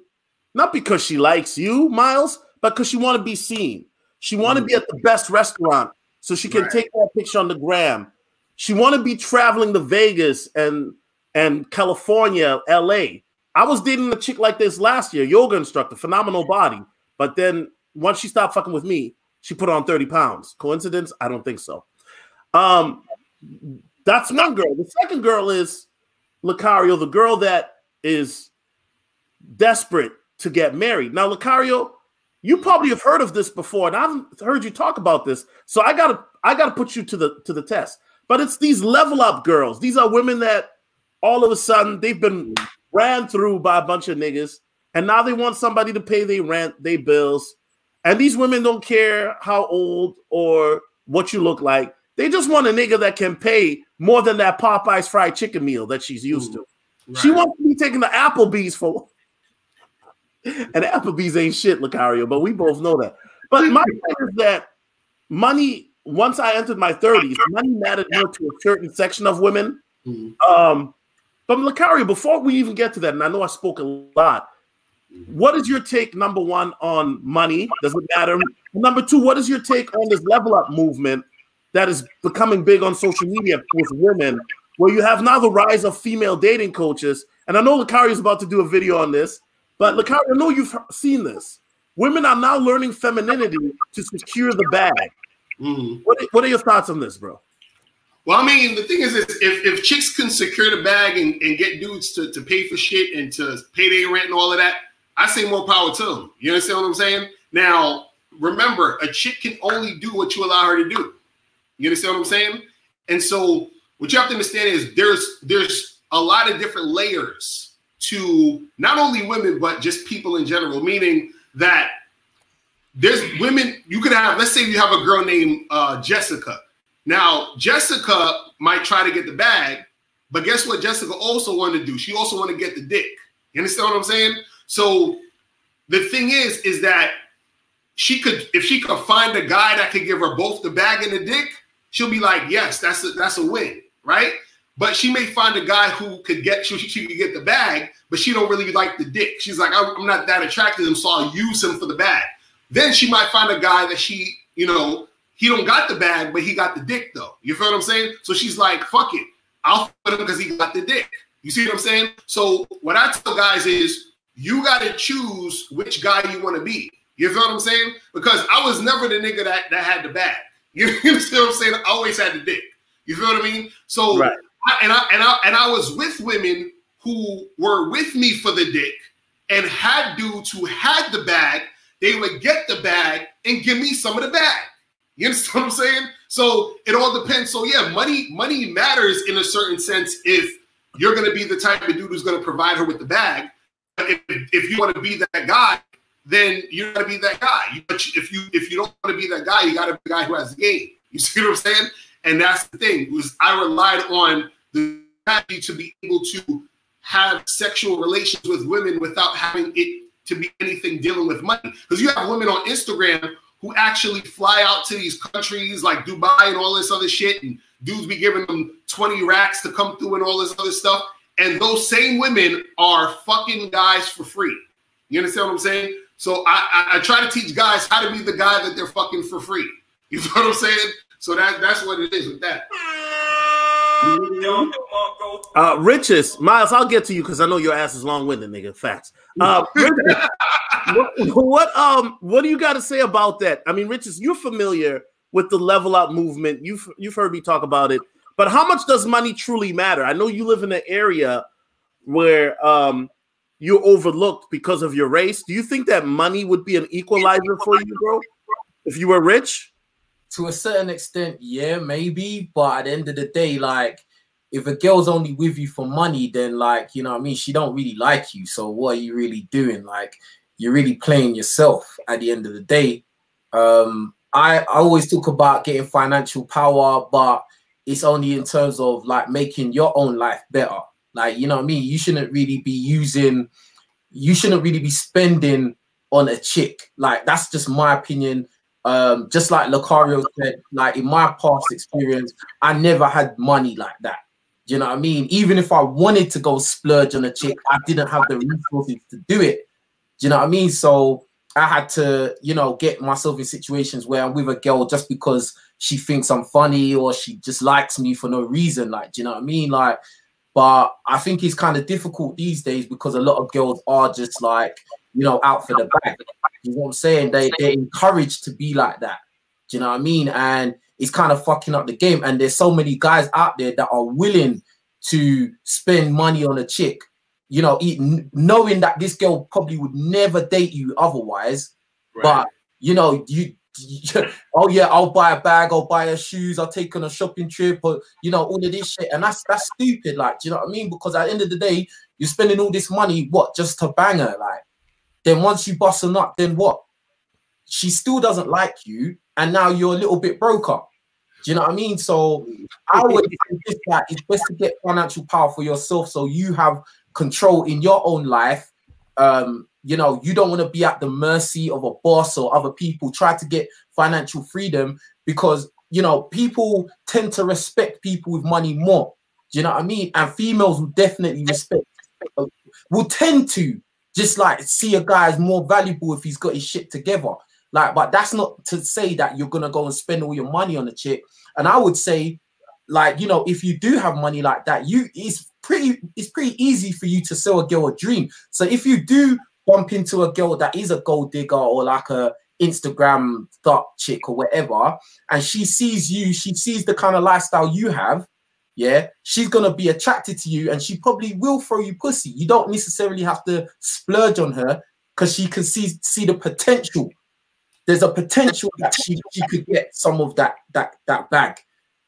not because she likes you, Miles, but because she want to be seen. She want to be at the best restaurant so she can take that picture on the gram. She want to be traveling to Vegas and California, LA. I was dating a chick like this last year, yoga instructor, phenomenal body. But then once she stopped fucking with me, she put on 30 pounds. Coincidence? I don't think so. That's one girl. The second girl is Locario, the girl that is desperate to get married. Now, Locario, you probably have heard of this before, and I've heard you talk about this. So I gotta put you to the test. But it's these level up girls. These are women that all of a sudden they've been ran through by a bunch of niggas, and now they want somebody to pay their rent, their bills. And these women don't care how old or what you look like. They just want a nigga that can pay more than that Popeye's fried chicken meal that she's used to. Right. She wants to be taking the Applebee's for, and Applebee's ain't shit, Locario, but we both know that. But my thing is that money, once I entered my 30s, money mattered more to a certain section of women. But Locario, before we even get to that, and I know I spoke a lot, what is your take, number one, on money? Does it matter? Number two, what is your take on this level up movement that is becoming big on social media with women, where you have now the rise of female dating coaches? And I know Locario is about to do a video on this, but Locario, I know you've seen this. Women are now learning femininity to secure the bag. What are your thoughts on this, bro? Well, I mean, the thing is if chicks can secure the bag and get dudes to pay for shit and to pay their rent and all of that, I say more power to them. You understand what I'm saying? Now, remember, a chick can only do what you allow her to do. You understand what I'm saying? And so what you have to understand is there's a lot of different layers to not only women, but just people in general, meaning that there's women, you could have, let's say you have a girl named Jessica. Now, Jessica might try to get the bag, but guess what Jessica also wanted to do? She also wanted to get the dick. You understand what I'm saying? So the thing is that if she could find a guy that could give her both the bag and the dick, she'll be like, yes, that's a win, right? But she may find a guy who could get, she could get the bag, but she don't really like the dick. She's like, I'm not that attracted to him, so I'll use him for the bag. Then she might find a guy that she, you know, he don't got the bag, but he got the dick though. You feel what I'm saying? So she's like, fuck it. I'll put him because he got the dick. You see what I'm saying? So what I tell guys is you got to choose which guy you want to be. You feel what I'm saying? Because I was never the nigga that had the bag. You see what I'm saying? I always had the dick. You feel what I mean? So, right. I was with women who were with me for the dick and had dudes who had the bag. They would get the bag and give me some of the bag. You understand what I'm saying? So it all depends. So yeah, money matters in a certain sense if you're going to be the type of dude who's going to provide her with the bag. But if you want to be that guy, then you got to be that guy. But if you don't want to be that guy, you got to be the guy who has the game. You see what I'm saying? And that's the thing, was I relied on the strategy to be able to have sexual relations with women without having it to be anything dealing with money. Because you have women on Instagram who actually fly out to these countries like Dubai and all this other shit, and dudes be giving them 20 racks to come through and all this other stuff. And those same women are fucking guys for free. You understand what I'm saying? So I try to teach guys how to be the guy that they're fucking for free. You know what I'm saying? So that's what it is with that. Richez, Miles, I'll get to you because I know your ass is long-winded, nigga. Facts. Richez, what do you got to say about that? I mean, Richez, you're familiar with the level up movement. You've heard me talk about it. But how much does money truly matter? I know you live in an area where you're overlooked because of your race. Do you think that money would be an equalizer for you, bro, if you were rich? To a certain extent, yeah, maybe. But at the end of the day, like, if a girl's only with you for money, then, like, you know what I mean, she don't really like you. So what are you really doing? Like, you're really playing yourself at the end of the day. I always talk about getting financial power, but it's only in terms of, like, making your own life better. Like, you know what I mean? You shouldn't really be spending on a chick. Like, that's just my opinion. Just like Locario said, like, in my past experience, I never had money like that. Do you know what I mean? Even if I wanted to go splurge on a chick, I didn't have the resources to do it. Do you know what I mean? So I had to, you know, get myself in situations where I'm with a girl just because she thinks I'm funny or she just likes me for no reason. Like, do you know what I mean? Like, but I think it's kind of difficult these days because a lot of girls are just like, you know, out for the bag. You know what I'm saying? They're encouraged to be like that. Do you know what I mean? And it's kind of fucking up the game. And there's so many guys out there that are willing to spend money on a chick, you know, knowing that this girl probably would never date you otherwise. Right. But, you know, oh yeah, I'll buy a bag, I'll buy her shoes, I'll take on a shopping trip, or, you know, all of this shit. And that's stupid. Like, do you know what I mean? Because at the end of the day, you're spending all this money, what, just to bang her? Like, then once you bust her up, then what? She still doesn't like you, and now you're a little bit broke up. Do you know what I mean? So I would think that it's best to get financial power for yourself, so you have control in your own life. You know, you don't want to be at the mercy of a boss or other people. Try to get financial freedom, because, you know, people tend to respect people with money more. Do you know what I mean? And females will definitely will tend to just like see a guy as more valuable if he's got his shit together. Like, but that's not to say that you're gonna go and spend all your money on a chick. And I would say, like, you know, if you do have money like that, it's pretty easy for you to sell a girl a dream. So if you do bump into a girl that is a gold digger or like a Instagram thought chick or whatever, and she sees you, she sees the kind of lifestyle you have, yeah, she's gonna be attracted to you, and she probably will throw you pussy. You don't necessarily have to splurge on her, because she can see the potential. There's a potential that she could get some of that bag.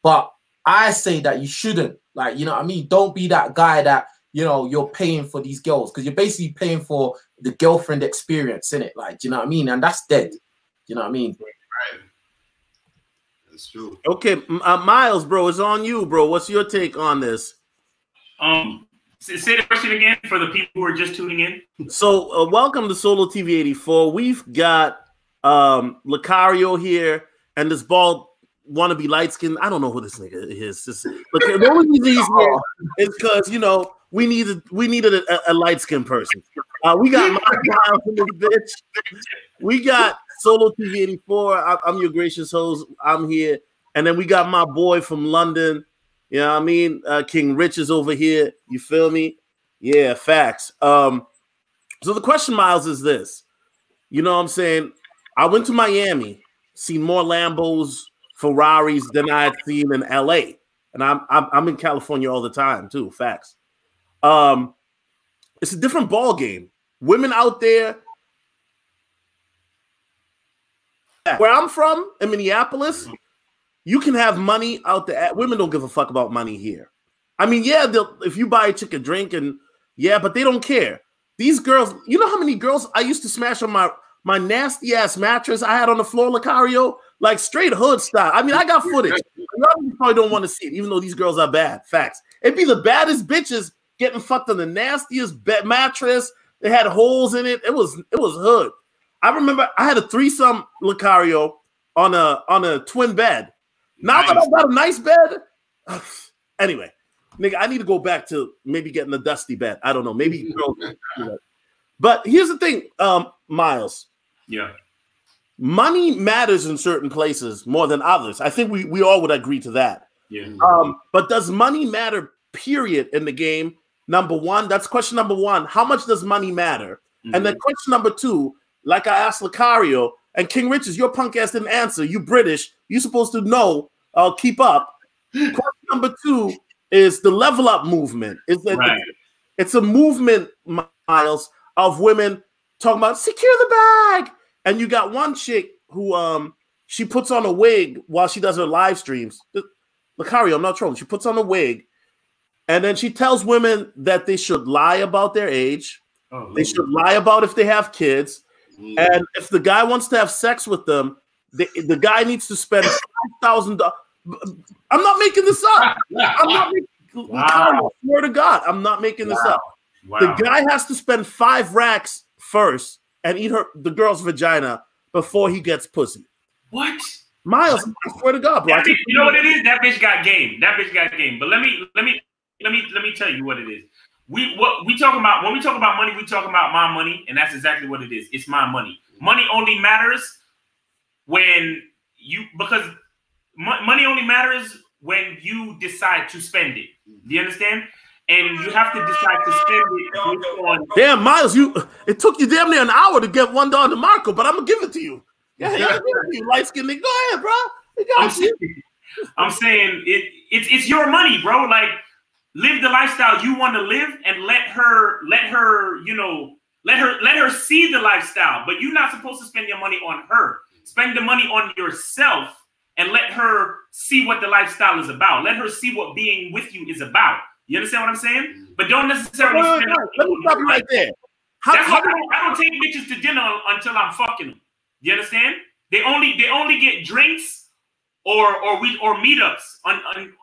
But I say that you shouldn't. Like, you know what I mean? Don't be that guy that, you know, you're paying for these girls, because you're basically paying for the girlfriend experience, innit? Like, do you know what I mean? And that's dead. Do you know what I mean? Right. That's true. Okay, Miles, bro, it's on you, bro. What's your take on this? Say the question again for the people who are just tuning in. So, welcome to Solotv84. We've got Locario here, and this bald wannabe light skin. I don't know who this nigga is. But the only reason he's here is because, you know, we needed a light skinned person. We got Miles in this bitch. We got Solotv84. I'm your gracious host. I'm here, and then we got my boy from London. You know what I mean? King Richez over here. You feel me? Yeah, facts. So the question, Miles, is this. You know what I'm saying? I went to Miami, seen more Lambos, Ferraris than I had seen in LA. And I'm in California all the time too. Facts. It's a different ball game. Women out there, where I'm from in Minneapolis, you can have money out there. Women don't give a fuck about money here. I mean, yeah, if you buy a chick a drink, and yeah, but they don't care. These girls, you know how many girls I used to smash on my nasty ass mattress I had on the floor, Locario, like straight hood style. I mean, I got footage. You probably don't want to see it, even though these girls are bad. Facts. It'd be the baddest bitches getting fucked on the nastiest mattress. They had holes in it. It was hood. I remember I had a threesome, Locario, on a twin bed. Now that I've got a nice bed, anyway, nigga, I need to go back to maybe getting a dusty bed. I don't know, maybe. But here's the thing, Miles. Yeah, money matters in certain places more than others. I think we all would agree to that. Yeah. But does money matter? Period in the game. Number one, that's question number one. How much does money matter? Mm-hmm. And then question number two, like I asked Locario and King Richez, your punk ass didn't answer. You British. You supposed to know. Keep up. Question number two is the level up movement. Is that right. It's a movement, Miles, of women talking about secure the bag. And you got one chick who she puts on a wig while she does her live streams. Locario, I'm not trolling. She puts on a wig, and then she tells women that they should lie about their age. Oh, they should lie about if they have kids. And if the guy wants to have sex with them, the guy needs to spend $5,000. I'm not making this up. I'm not making, wow. Swear to God, I'm not making this up. Wow. The guy has to spend 5 racks first and eat the girl's vagina before he gets pussy. What? Miles, I swear to God, bro. You know what it is? That bitch got game. That bitch got game. But let me tell you what it is. When we talk about money, we talk about my money, and that's exactly what it is. It's my money. Money only matters when money only matters when you decide to spend it. Do you understand? and you have to decide to spend it on. Damn, Miles, it took you damn near an hour to get $1 to Marco, but I'm gonna give it to you. Yeah, you light skinned nigga. Go ahead, bro. I'm saying it's your money, bro. Like, live the lifestyle you want to live, and let her see the lifestyle. But you're not supposed to spend your money on her. Spend the money on yourself, and let her see what the lifestyle is about. Let her see what being with you is about. You understand what I'm saying? But don't necessarily spend money. Let me stop you right there. I don't take bitches to dinner until I'm fucking them. You understand? They only get drinks or meetups.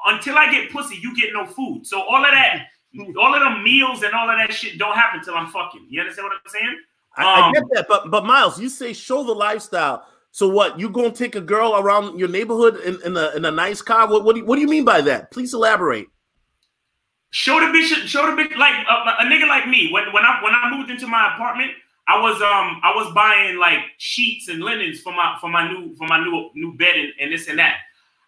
Until I get pussy, you get no food. So all of them meals and all of that shit don't happen till I'm fucking. You understand what I'm saying? I get that, but Miles, you say show the lifestyle. So what? You gonna take a girl around your neighborhood in a nice car? What do you mean by that? Please elaborate. Show the bitch like a nigga like me. When I moved into my apartment, I was buying like sheets and linens for my new bed and this and that.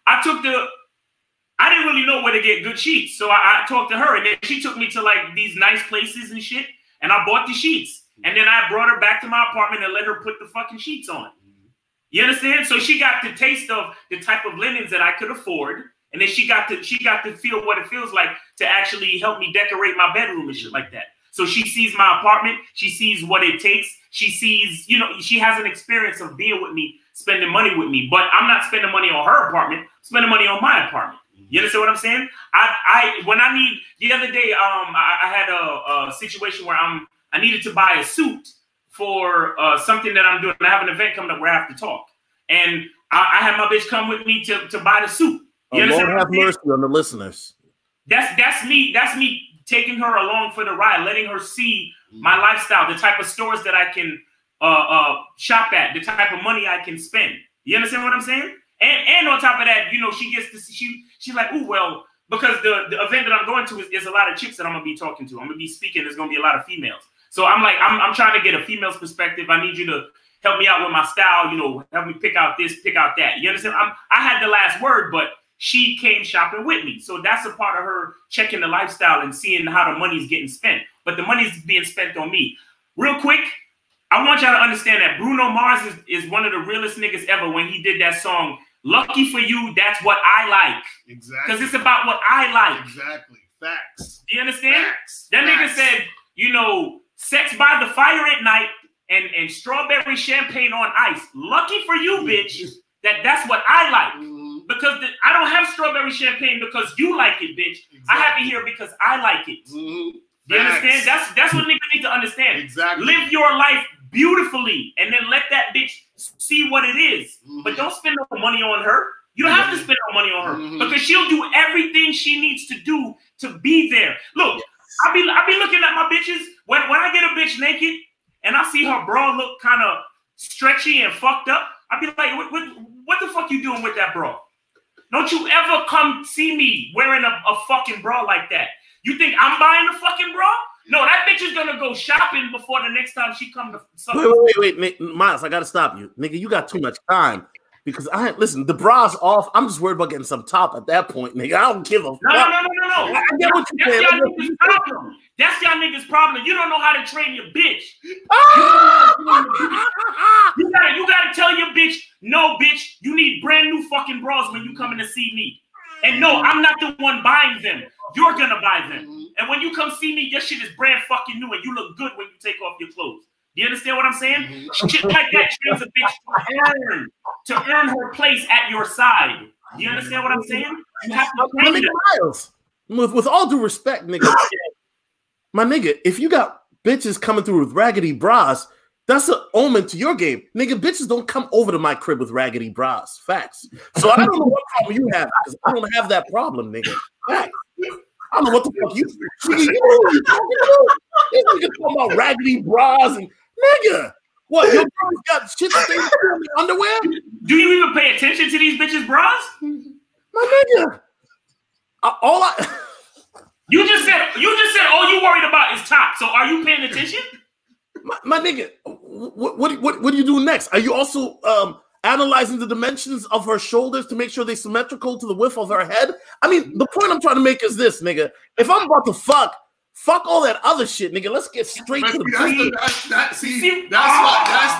I didn't really know where to get good sheets, so I talked to her, and then she took me to like these nice places and shit, and I bought the sheets, and then I brought her back to my apartment and let her put the fucking sheets on. You understand? So she got the taste of the type of linens that I could afford. And then she got to feel what it feels like to actually help me decorate my bedroom and shit like that. So she sees my apartment. She sees what it takes. She sees, she has an experience of being with me, spending money with me. But I'm not spending money on her apartment. I'm spending money on my apartment. You understand what I'm saying? The other day, I had a situation where I needed to buy a suit for something that I'm doing. I have an event coming up where I have to talk. And I had my bitch come with me to buy the suit. Lord have mercy on the listeners. That's me taking her along for the ride, letting her see my lifestyle, the type of stores that I can shop at, the type of money I can spend. You understand what I'm saying? And on top of that, she gets to see, she's like, ooh, well, because the event that I'm going to is a lot of chicks that I'm gonna be talking to. I'm gonna be speaking. There's gonna be a lot of females. So I'm like, I'm trying to get a female's perspective. I need you to help me out with my style. Help me pick out this, pick out that. You understand? I had the last word, but she came shopping with me. So that's a part of her checking the lifestyle and seeing how the money's getting spent. But the money's being spent on me. Real quick, I want y'all to understand that Bruno Mars is one of the realest niggas ever when he did that song, Lucky for You, That's What I Like. Exactly. Because it's about what I like. Exactly. Facts. Do you understand? Facts. That nigga said, sex by the fire at night and strawberry champagne on ice. Lucky for you, bitch. That's what I like. Because I don't have strawberry champagne because you like it, bitch. Exactly. I have it here because I like it. You understand? That's what niggas need to understand. Exactly. Live your life beautifully and then let that bitch see what it is. But don't spend no money on her. You don't have to spend no money on her because she'll do everything she needs to do to be there. Look, I be looking at my bitches when I get a bitch naked and I see her bra look kind of stretchy and fucked up. I be like, what the fuck you doing with that bra? Don't you ever come see me wearing a fucking bra like that. You think I'm buying a fucking bra? No, that bitch is gonna go shopping before the next time she come to something. Wait, Miles, I gotta stop you. Nigga, you got too much time. Because listen, the bra's off. I'm just worried about getting some top at that point, nigga. I don't give a fuck. No. I get what you're saying. That's y'all niggas' problem. You don't know how to train your bitch. You gotta tell your bitch, no, bitch, you need brand new fucking bras when you coming to see me. And no, I'm not the one buying them. You're gonna buy them. And when you come see me, your shit is brand fucking new and you look good when you take off your clothes. Do you understand what I'm saying? Shit like that trains a bitch to earn her place at your side. Do you understand what I'm saying? You have to train them. Miles, with all due respect, nigga, my nigga, if you got bitches coming through with raggedy bras, that's an omen to your game. Nigga, bitches don't come over to my crib with raggedy bras. Facts. So I don't know what problem you have because I don't have that problem, nigga. Facts. I don't know what the fuck you This nigga talking about raggedy bras and nigga. What, your girl's got shit stains in the underwear? Do you even pay attention to these bitches' bras? My nigga. You just said all you worried about is top. So are you paying attention? My nigga, what do you do next? Are you also analyzing the dimensions of her shoulders to make sure they're symmetrical to the width of her head? I mean, the point I'm trying to make is this, nigga. If I'm about to fuck all that other shit, nigga. Let's get straight to the point.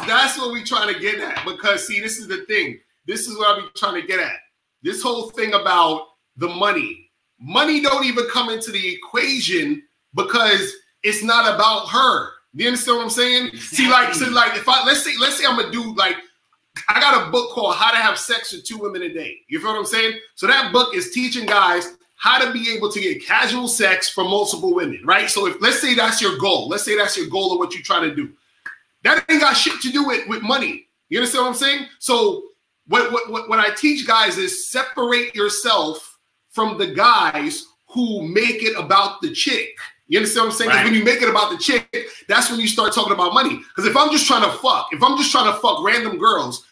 That's what we trying to get at. Because see, this is the thing. This is what I be trying to get at. This whole thing about the money. Money don't even come into the equation because it's not about her. You understand what I'm saying? Exactly. See, like if let's say I'm a dude, like I got a book called How to Have Sex with 2 Women a Day. You feel what I'm saying? So that book is teaching guys how to be able to get casual sex from multiple women, right? So if let's say that's your goal, let's say that's your goal of what you're trying to do. That ain't got shit to do with money. You understand what I'm saying? So what I teach guys is separate yourself from the guys who make it about the chick. You understand what I'm saying? Because when you make it about the chick, that's when you start talking about money. Because if I'm just trying to fuck random girls,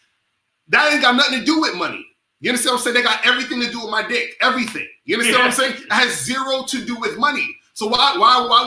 that ain't got nothing to do with money. You understand what I'm saying? They got everything to do with my dick. Everything. You understand what I'm saying? It has zero to do with money. So why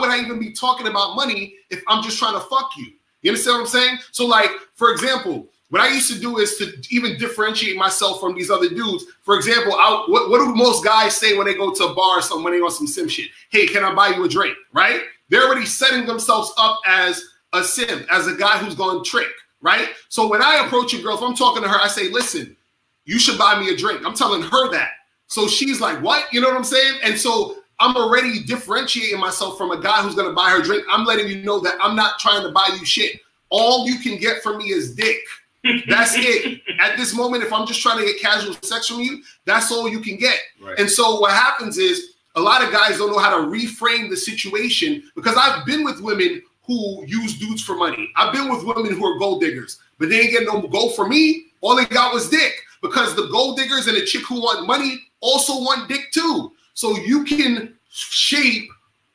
would I even be talking about money if I'm just trying to fuck you? You understand what I'm saying? So like, for example, what I used to do is to even differentiate myself from these other dudes. For example, what do most guys say when they go to a bar or something, when they want some sim shit? Hey, can I buy you a drink? Right? They're already setting themselves up as a simp, as a guy who's going to trick, right? So when I approach a girl, if I'm talking to her, I say, listen, you should buy me a drink. I'm telling her that. So she's like, what? You know what I'm saying? And so I'm already differentiating myself from a guy who's going to buy her a drink. I'm letting you know that I'm not trying to buy you shit. All you can get from me is dick. That's it. At this moment, if I'm just trying to get casual sex from you, that's all you can get. Right. And so what happens is a lot of guys don't know how to reframe the situation, because I've been with women who use dudes for money. I've been with women who are gold diggers, but they ain't getting no gold from me. All they got was dick, because the gold diggers and the chick who want money also want dick too. So you can shape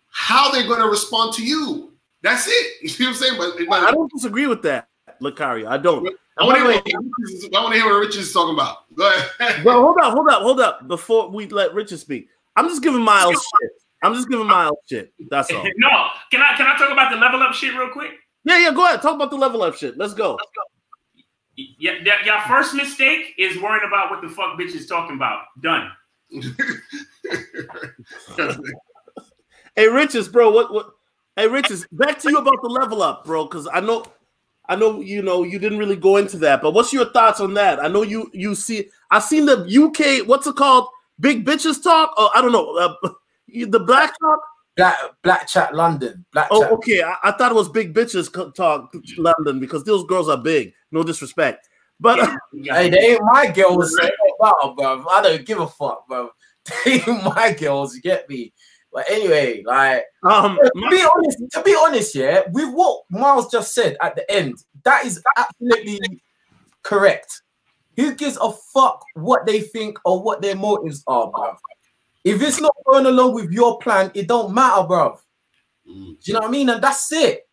how they're going to respond to you. That's it. You see what I'm saying? But I don't disagree with that, Locario. I don't. I want to hear what Richez is talking about. Go ahead. But hold up. Before we let Richez speak, I'm just giving Miles shit. That's all. No, can I talk about the level up shit real quick? Yeah, go ahead. Talk about the level up shit. Let's go. Yeah, your first mistake is worrying about what the fuck bitch is talking about. Done. Hey, Richez, bro. What? Hey, Richez, back to you about the level up, bro. Because I know you didn't really go into that, but what's your thoughts on that? I know you see. I've seen the UK. What's it called? Big bitches talk. Or I don't know. The black talk. Black chat London. Okay. I thought it was big bitches talk London, because those girls are big. No disrespect, but hey, they ain't my girls. Bro. I don't give a fuck, bro. They ain't my girls. You get me? But anyway, like to be honest, yeah, with what Miles just said at the end, that is absolutely correct. Who gives a fuck what they think or what their motives are, bro? If it's not going along with your plan, it don't matter, bro. Do you know what I mean? And that's it.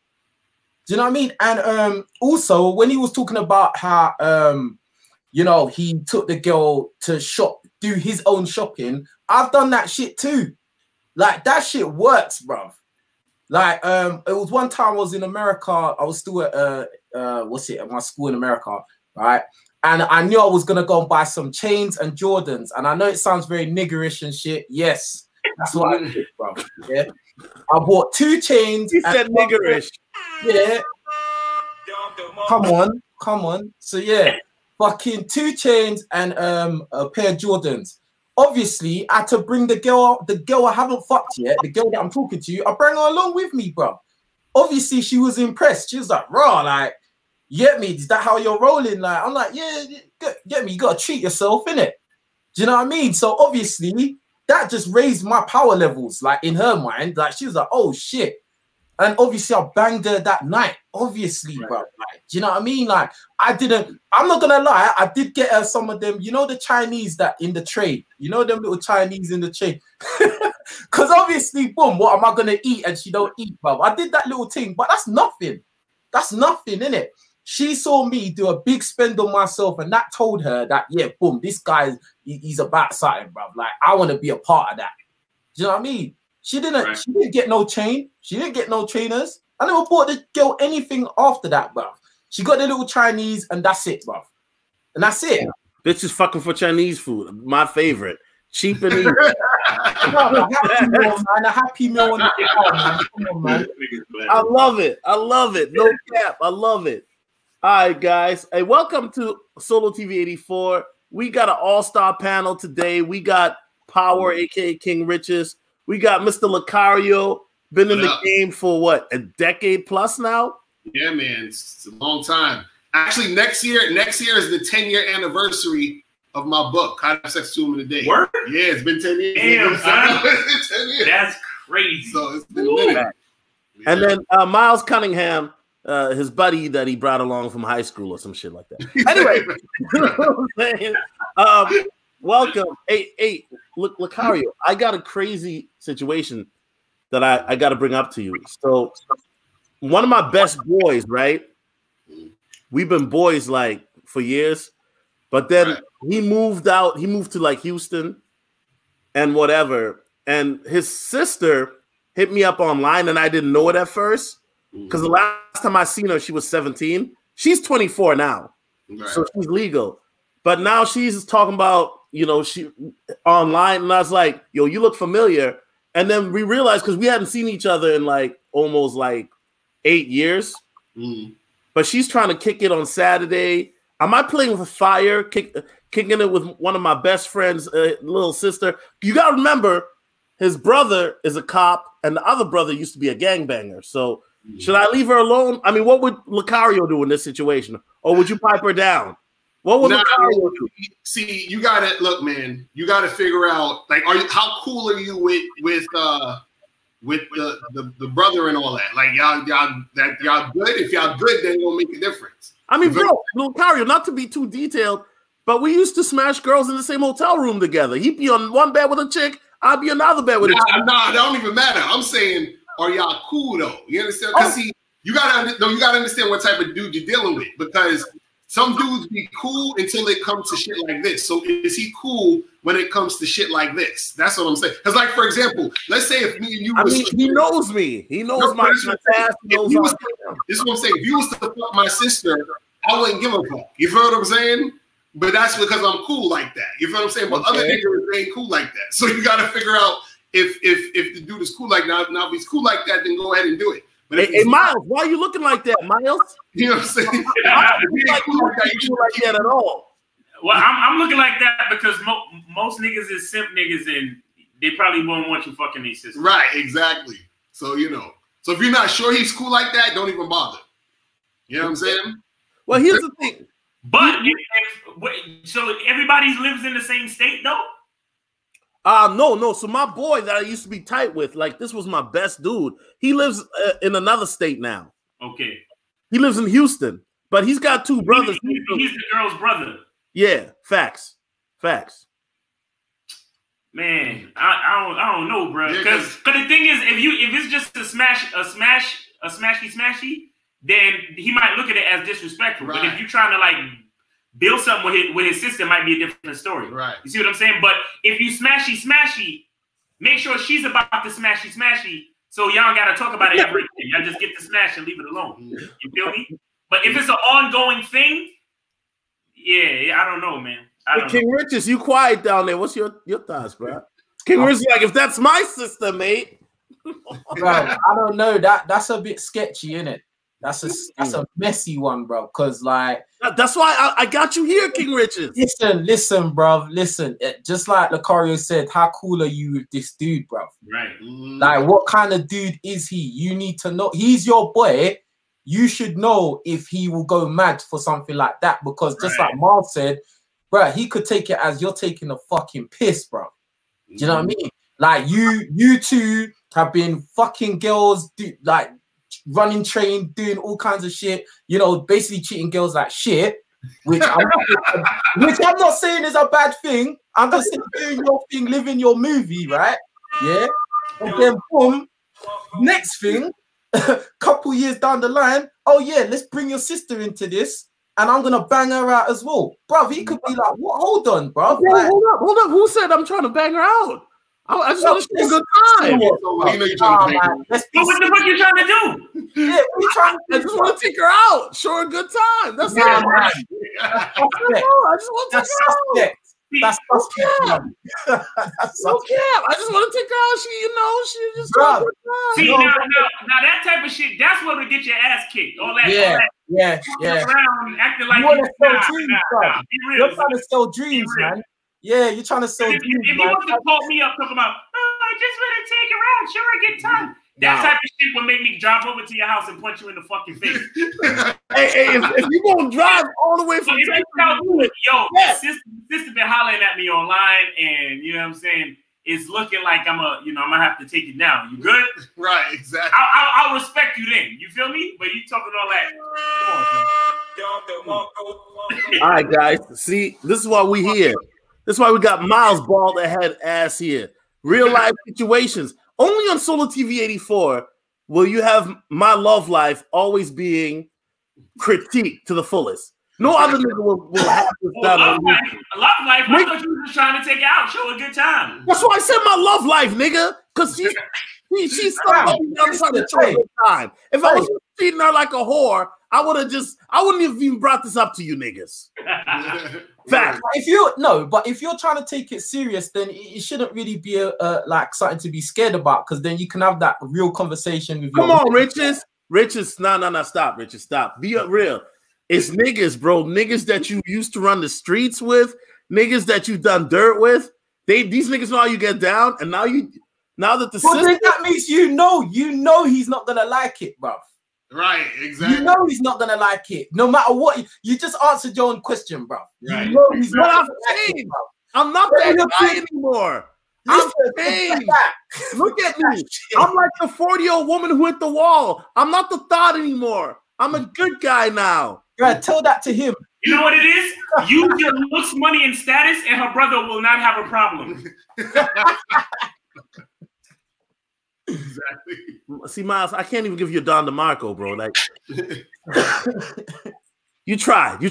Do you know what I mean? And also when he was talking about how he took the girl to shop, do his own shopping, I've done that shit too. Like, that shit works, bruv. Like, it was one time I was in America. I was still at at my school in America, right? And I knew I was gonna go and buy some chains and Jordans. And I know it sounds very niggerish and shit. Yes, that's what I did, bruv. Yeah, I bought 2 chains. He said niggerish. Yeah. Come on. So yeah, fucking 2 chains and a pair of Jordans. Obviously, I had to bring the girl I haven't fucked yet, the girl that I'm talking to, I bring her along with me, bro. Obviously, she was impressed. She was like, raw, like, you get me? Is that how you're rolling? Like, I'm like, yeah, get me? You got to treat yourself, innit? Do you know what I mean? So, obviously, that just raised my power levels, like, in her mind. Like, she was like, oh, shit. And obviously, I banged her that night. Obviously, bro. Like, do you know what I mean? Like, I'm not going to lie. I did get her some of them, the Chinese that in the tray. You know them little Chinese in the tray? Because obviously, boom, what am I going to eat? And she don't eat, bro. I did that little thing, but that's nothing. That's nothing, innit? She saw me do a big spend on myself, and that told her that, yeah, boom, this guy, he's about something, bro. Like, I want to be a part of that. Do you know what I mean? She didn't get no chain. She didn't get no trainers. I never bought the girl anything after that, bruv. She got the little Chinese and that's it, bruv. And that's it. Bitches fucking for Chinese food. My favorite. cheap and easy. A happy meal on the car, man. Come on, man. I love it. I love it. No cap. I love it. All right, guys. Hey, welcome to Solotv84. We got an all-star panel today. We got Power, aka King Richez. We got Mr. Locario. Been in the game for what, a decade plus now? Yeah, man. It's a long time. Actually, next year is the 10-year anniversary of my book, How to Have Sex 2 Women a Day. Word? Yeah, it's been 10 years. Damn, son. It's been 10 years. That's crazy. So it's been a minute. Yeah. And then Miles Cunningham, his buddy that he brought along from high school or some shit like that. Anyway, you know what I'm saying? Welcome. Hey, look, Locario, I got a crazy situation that I got to bring up to you. So one of my best boys, right? We've been boys like for years, but then he moved out. He moved to like Houston and whatever. And his sister hit me up online, and I didn't know it at first because the last time I seen her, she was 17. She's 24 now, so she's legal. But now she's talking about, you know, she online, and I was like, yo, you look familiar. And then we realized, because we hadn't seen each other in like almost like 8 years. But she's trying to kick it on Saturday. Am I playing with fire, kicking it with one of my best friends' little sister? You got to remember, his brother is a cop, and the other brother used to be a gangbanger. So should I leave her alone? I mean, what would Locario do in this situation? Or would you pipe her down? What would Locario do? See, you got to look, man. You got to figure out, like, how cool are you with the brother and all that? Like, y'all good? If y'all good, then it'll make a difference. I mean, bro, Locario, not to be too detailed, but we used to smash girls in the same hotel room together. He'd be on one bed with a chick, I'd be another bed with a chick. Nah, that don't even matter. I'm saying, are y'all cool though? You understand? Because see, you gotta understand what type of dude you're dealing with, because some dudes be cool until it comes to shit like this. So is he cool when it comes to shit like this? That's what I'm saying. Because, like, for example, let's say if me and you was... I mean, he knows me. He knows my past. This is what I'm saying. If you was to fuck my sister, I wouldn't give a fuck. You feel what I'm saying? But that's because I'm cool like that. You feel what I'm saying? But other niggas ain't cool like that. So you got to figure out if the dude is cool like that. Now, if he's cool like that, then go ahead and do it. But hey, Miles, why are you looking like that, Miles? You know what I'm saying? You like that at all. Well, I'm looking like that because most niggas is simp niggas, and they probably won't want you fucking these sisters. Right, exactly. So, you know. So if you're not sure he's cool like that, don't even bother. You know what I'm saying? Well, here's the thing. But so everybody lives in the same state, though? No. So my boy that I used to be tight with, like, this was my best dude. He lives in another state now. Okay. He lives in Houston, but he's got two brothers. He's the girl's brother. Yeah, facts. Man, I don't know, bro. Because the thing is, if it's just a smashy, then he might look at it as disrespectful. Right. But if you're trying to like build something with his sister, it might be a different story. Right. You see what I'm saying? But if you smashy, make sure she's about the smashy, so y'all gotta talk about it every day. Y'all just get to smash and leave it alone. You feel me? But if it's an ongoing thing, yeah, I don't know, man. King Richez, you quiet down there. What's your thoughts, bro? King Richez, like, if that's my sister, mate. Bro, I don't know. That's a bit sketchy, isn't it? That's a messy one, bro. Because like that's why I got you here, King Richez. Listen, bro. Listen. Just like Locario said, how cool are you with this dude, bro? Right. Like, what kind of dude is he? You need to know. He's your boy. You should know if he will go mad for something like that. Because just like Miles said, bro, he could take it as you're taking a fucking piss, bro. Do you know what I mean? Like you two have been fucking girls, like running train, doing all kinds of shit, you know, basically treating girls like shit, which I'm not saying is a bad thing. I'm just saying doing your thing, living your movie, right? Yeah. And then boom, next thing, couple years down the line, oh yeah, let's bring your sister into this, and I'm gonna bang her out as well, bruv. He could be like, "What? Hold on, bruv. Like, hold up. Who said I'm trying to bang her out? I just want to have a good time. What the fuck you trying to do? Yeah, I just want to take her out, show her a good time. That's it. I just want to take her out. That's no cap. I just want to take her out. She just see now that type of shit. That's what will get your ass kicked. All that. Yeah. Around acting like you want to sell dreams, bro. You're trying to sell dreams, man. Yeah, you're trying to sell dreams. If you want to call me up talking about, I just want to take her out. Sure, I get time. That type of shit will make me drive over to your house and punch you in the fucking face. hey, if you gonna drive all the way from sister been hollering at me online, and you know what I'm saying, it's looking like I'm gonna have to take it down. You good? Right, exactly. I'll respect you then. You feel me? But you talking all that. Come on, all right, guys. See, this is why we here. This is why we got Miles bald head ass here. Real life situations. Only on Solotv84 will you have my love life always being critiqued to the fullest. No other nigga will have this down. Love life. I thought you were just trying to take it out, show a good time. That's why I said my love life, nigga. Because she's somebody trying to show a good time. If I was treating her like a whore, I wouldn't have even brought this up to you niggas. Fact. If you're trying to take it serious, then it shouldn't really be like something to be scared about, because then you can have that real conversation with Come on, Richez. No, stop, Richez, stop. Be real. It's niggas, bro. Niggas that you used to run the streets with, niggas that you done dirt with. These niggas know how you get down, and now that the system, then that means you know he's not gonna like it, bro. Right, exactly. You know he's not gonna like it, no matter what. You just answered your own question, bro. Right. You know he's what I'm saying. I'm not that guy anymore. I'm saying, look at me. I'm like the 40-year-old woman who hit the wall. I'm not the thought anymore. I'm a good guy now. Right, tell that to him. You know what it is? Use your looks, money, and status, and her brother will not have a problem. Exactly. See, Miles, I can't even give you a Don DeMarco, bro. Like, you tried.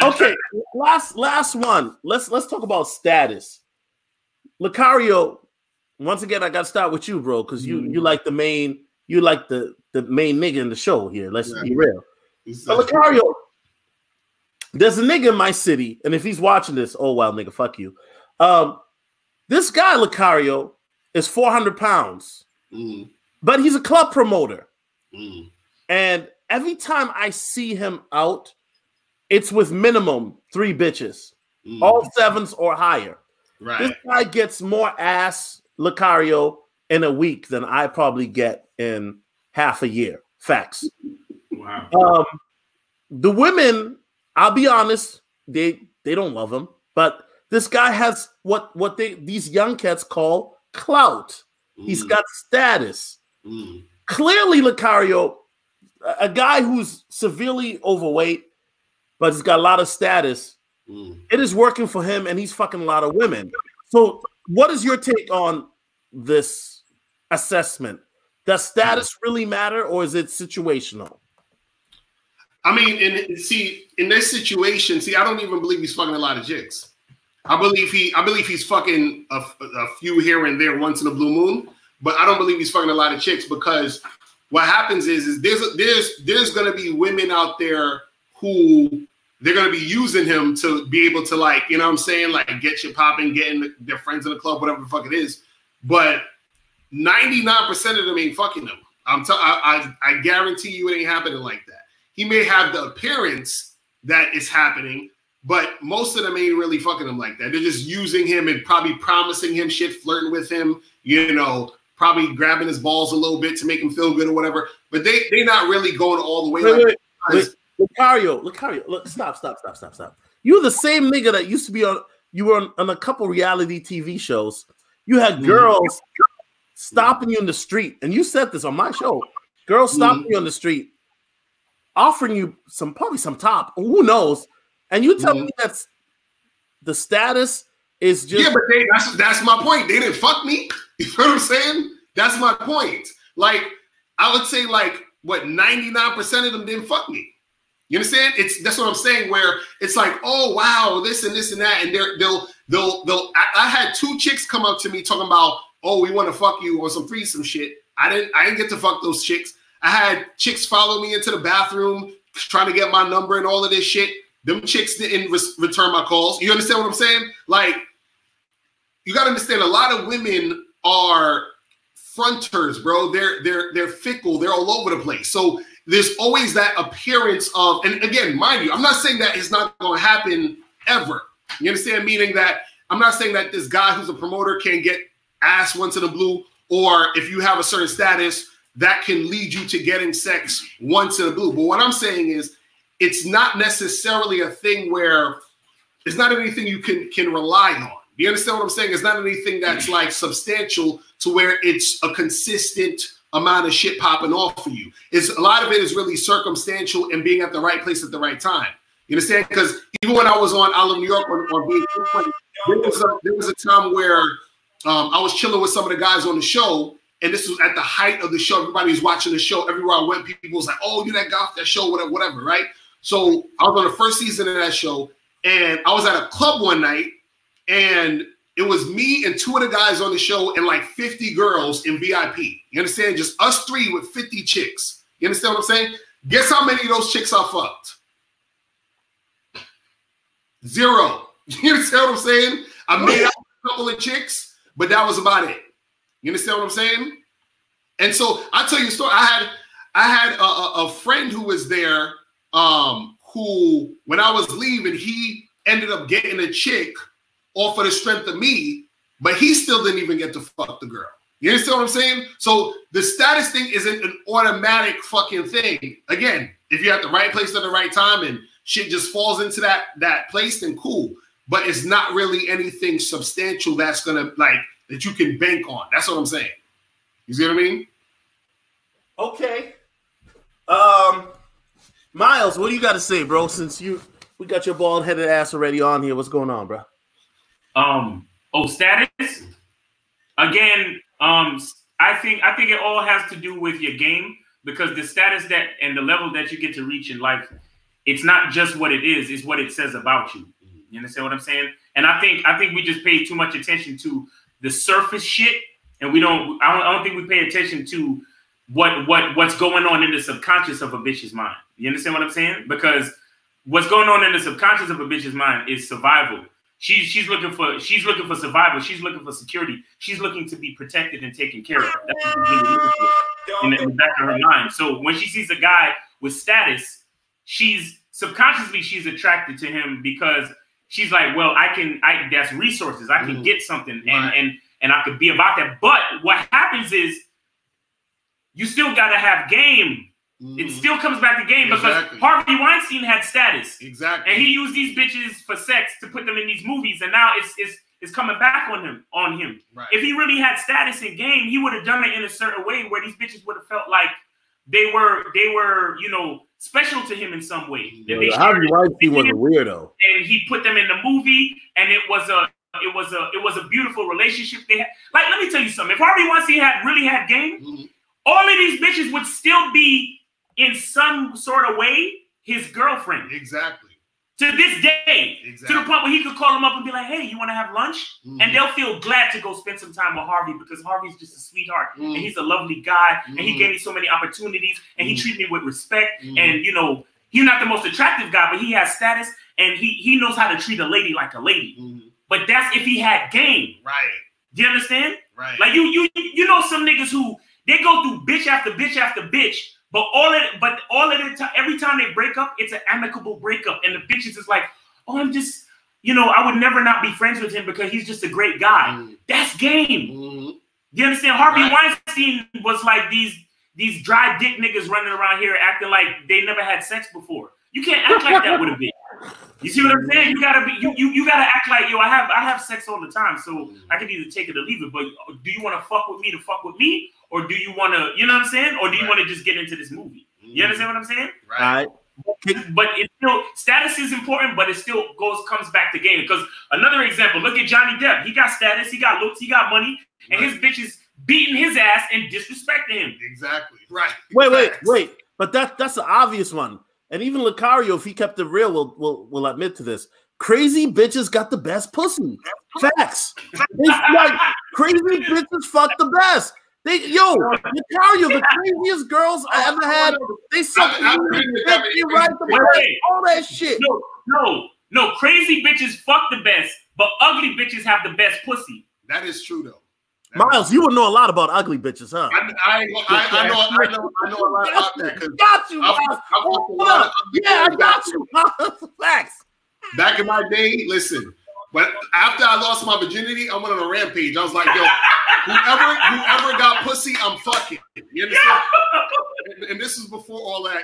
Okay, last one. Let's talk about status. Locario, once again, I got to start with you, bro, because you like the main nigga in the show here. Let's be real. So Locario, there's a nigga in my city, and if he's watching this, oh well, nigga, fuck you. This guy Locario is 400 pounds. But he's a club promoter. And every time I see him out, it's with minimum 3 bitches. All 7s or higher. Right. This guy gets more ass, Locario, in a week than I probably get in half a year. Facts. Wow. The women, I'll be honest, they don't love him. But this guy has what these young cats call clout. He's got status. Clearly, Locario, a guy who's severely overweight, but he's got a lot of status. It is working for him, and he's fucking a lot of women. So, what is your take on this assessment? Does status really matter, or is it situational? I mean, in this situation, I don't even believe he's fucking a lot of chicks. I believe he's fucking a few here and there once in a blue moon, but I don't believe he's fucking a lot of chicks, because what happens is there's going to be women out there who they're going to be using him to be able to, like, you know what I'm saying, like, get you popping, getting their friends in the club, whatever the fuck it is. But 99% of them ain't fucking him. I guarantee you it ain't happening like that. He may have the appearance that it's happening, but most of them ain't really fucking him like that. They're just using him and probably promising him shit, flirting with him, you know, probably grabbing his balls a little bit to make him feel good or whatever. But they're not really going all the way. Wait. Locario, look, stop. You're the same nigga that used to be on, you were on a couple reality TV shows. You had girls stopping you in the street, and you said this on my show. Girls stopping you on the street, offering you probably some top, who knows? And you tell me that's the status is just... Yeah, but that's my point. They didn't fuck me. You know what I'm saying? That's my point. Like, I would say, like, what, 99% of them didn't fuck me. You understand? That's what I'm saying, where it's like, oh wow, this and that, and they'll I had 2 chicks come up to me talking about, oh, we want to fuck you on some threesome shit. I didn't get to fuck those chicks. I had chicks follow me into the bathroom trying to get my number and all of this shit. Them chicks didn't return my calls. You understand what I'm saying? Like, you got to understand, a lot of women are fronters, bro. They're fickle. They're all over the place. So there's always that appearance of, and again, mind you, I'm not saying that it's not going to happen ever. You understand? Meaning that I'm not saying that this guy who's a promoter can get ass once in a blue, or if you have a certain status, that can lead you to getting sex once in a blue. But what I'm saying is, it's not necessarily a thing where it's not anything you can rely on. Do you understand what I'm saying? It's not anything that's like substantial to where it's a consistent amount of shit popping off for you. It's a lot of it is really circumstantial and being at the right place at the right time. You understand? Because even when I was on I Love New York on VH1, there was a time where I was chilling with some of the guys on the show, and this was at the height of the show. Everybody's watching the show. Everywhere I went, people was like, "Oh, you that guy off that show, whatever, right?" So I was on the first season of that show, and I was at a club one night, and it was me and two of the guys on the show and like 50 girls in VIP. You understand? Just us three with 50 chicks. You understand what I'm saying? Guess how many of those chicks I fucked? 0. You understand what I'm saying? I made out with a couple of chicks, but that was about it. You understand what I'm saying? And so I'll tell you a story. I had a friend who was there who, when I was leaving, he ended up getting a chick off of the strength of me, but he still didn't even get to fuck the girl. You understand what I'm saying? So the status thing isn't an automatic fucking thing. Again, if you're at the right place at the right time and shit just falls into that place, then cool. But it's not really anything substantial that's gonna like that you can bank on. That's what I'm saying. You see what I mean? Okay. Miles, what do you got to say, bro? Since we got your bald-headed ass already on here, what's going on, bro? Status. Again, I think it all has to do with your game, because the status that and the level that you get to reach in life, it's not just what it is; it's what it says about you. You understand what I'm saying? And I think we just pay too much attention to the surface shit, and I don't think we pay attention to what's going on in the subconscious of a bitch's mind. You understand what I'm saying? Because what's going on in the subconscious of a bitch's mind is survival. She's looking for survival. She's looking for security. She's looking to be protected and taken care of. That's what she's really looking for in the back of her mind. So when she sees a guy with status, she's attracted to him because she's like, well, that's resources. I can get something and I could be about that. But what happens is you still gotta have game. It still comes back to game, because Harvey Weinstein had status. Exactly. And he used these bitches for sex to put them in these movies, and now it's coming back on him. Right. If he really had status in game, he would have done it in a certain way where these bitches would have felt like they were, special to him in some way. Harvey Weinstein was a weirdo. And he put them in the movie, and it was a beautiful relationship they had. Like, let me tell you something. If Harvey Weinstein really had game, all of these bitches would still be in some sort of way his girlfriend. Exactly. To this day. Exactly. To the point where he could call them up and be like, hey, you want to have lunch? And they'll feel glad to go spend some time with Harvey, because Harvey's just a sweetheart. And he's a lovely guy. And he gave me so many opportunities. And he treated me with respect. And, he's not the most attractive guy, but he has status. And he knows how to treat a lady like a lady. But that's if he had game. Right. Do you understand? Right. Like, you know some niggas who, they go through bitch after bitch after bitch, but every time they break up, it's an amicable breakup, and the bitches is like, oh, I'm just, I would never not be friends with him because he's just a great guy. That's game. Do you understand? Harvey Weinstein was like these dry dick niggas running around here acting like they never had sex before. You can't act like that with a bitch. You see what I'm saying? You gotta act like, yo, I have sex all the time, so I can either take it or leave it. But do you want to fuck with me, or do you want to, you know what I'm saying? Or do you want to just get into this movie? You understand what I'm saying? Right. But it still, status is important, but it still comes back to game. Because another example, look at Johnny Depp. He got status, he got looks, he got money, and his bitches beating his ass and disrespecting him. Exactly. Right. Wait. But that's the obvious one. And even Locario, if he kept it real, will admit to this. Crazy bitches got the best pussy. Facts. It's like crazy bitches fuck the best. Locario, the craziest girls I ever had. They suck all that shit. No, crazy bitches fuck the best, but ugly bitches have the best pussy. That is true though. Miles, you would know a lot about ugly bitches, huh? I know a lot about that. Got you, Miles. I got you. Facts. Back in my day, listen. But after I lost my virginity, I went on a rampage. I was like, yo, whoever got pussy, I'm fucking. You understand? And this is before all that,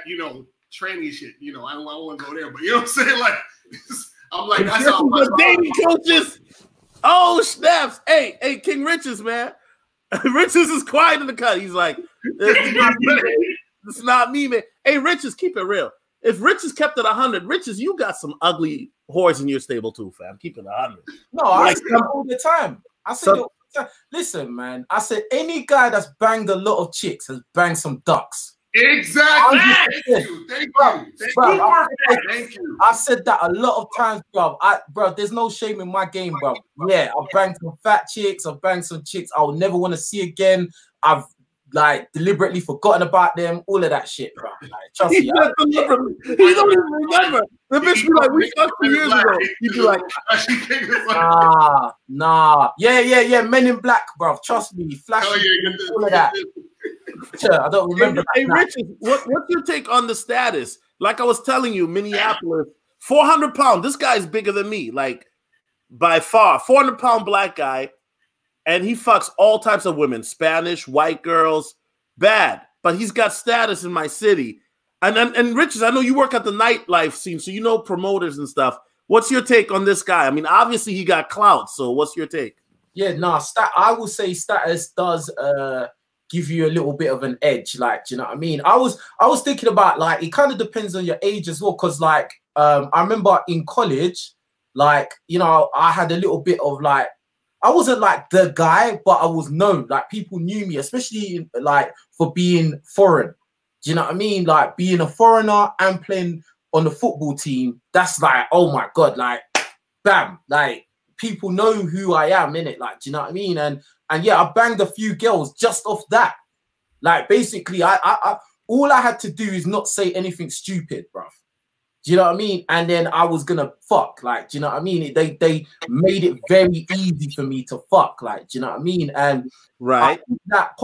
tranny shit. I don't want to go there, but you know what I'm saying? Like, I'm like, that's how the dating coaches. Oh, snaps. Hey, King Richez, man. Richez is quiet in the cut. He's like, it's not me, man. Hey, Richez, keep it real. If Richez kept it 100, Richez, you got some ugly whores in your stable too, fam. Keep it 100. No, I say it all the time. I say it all the time. Listen, man. I said any guy that's banged a lot of chicks has banged some ducks. Exactly. Thank you. I said that a lot of times, bro. There's no shame in my game, bro. Yeah, I've banged some fat chicks. I've banged some chicks I'll never want to see again. I've deliberately forgotten about them, all of that shit, bro. Like, trust me. He don't even remember. The bitch be like, we fucked 2 years ago. He'd be like, nah. Yeah. Men in Black, bro. Trust me. Flash, all of that. Sure, I don't remember. Hey, Richez, what's your take on the status? Like I was telling you, Minneapolis, 400 pounds. This guy's bigger than me, like by far. 400-pound black guy. And he fucks all types of women, Spanish, white girls, bad. But he's got status in my city. And Richez, I know you work at the nightlife scene, so you know promoters and stuff. What's your take on this guy? I mean, obviously he got clout, so what's your take? Yeah, I will say status does give you a little bit of an edge, like, do you know what I mean? I was thinking about, like, it kind of depends on your age as well, because, like, I remember in college, like, I had a little bit of, like, I wasn't like the guy, but I was known. Like, people knew me, especially like for being foreign. Do you know what I mean? Like, being a foreigner and playing on the football team, that's like, oh my God, like, bam, like, people know who I am, innit? Like, do you know what I mean? And yeah, I banged a few girls just off that. Like, basically, I all I had to do is not say anything stupid, bruv. Do you know what I mean? And then I was gonna fuck, like, do you know what I mean? They made it very easy for me to fuck, like, do you know what I mean? And right, I think that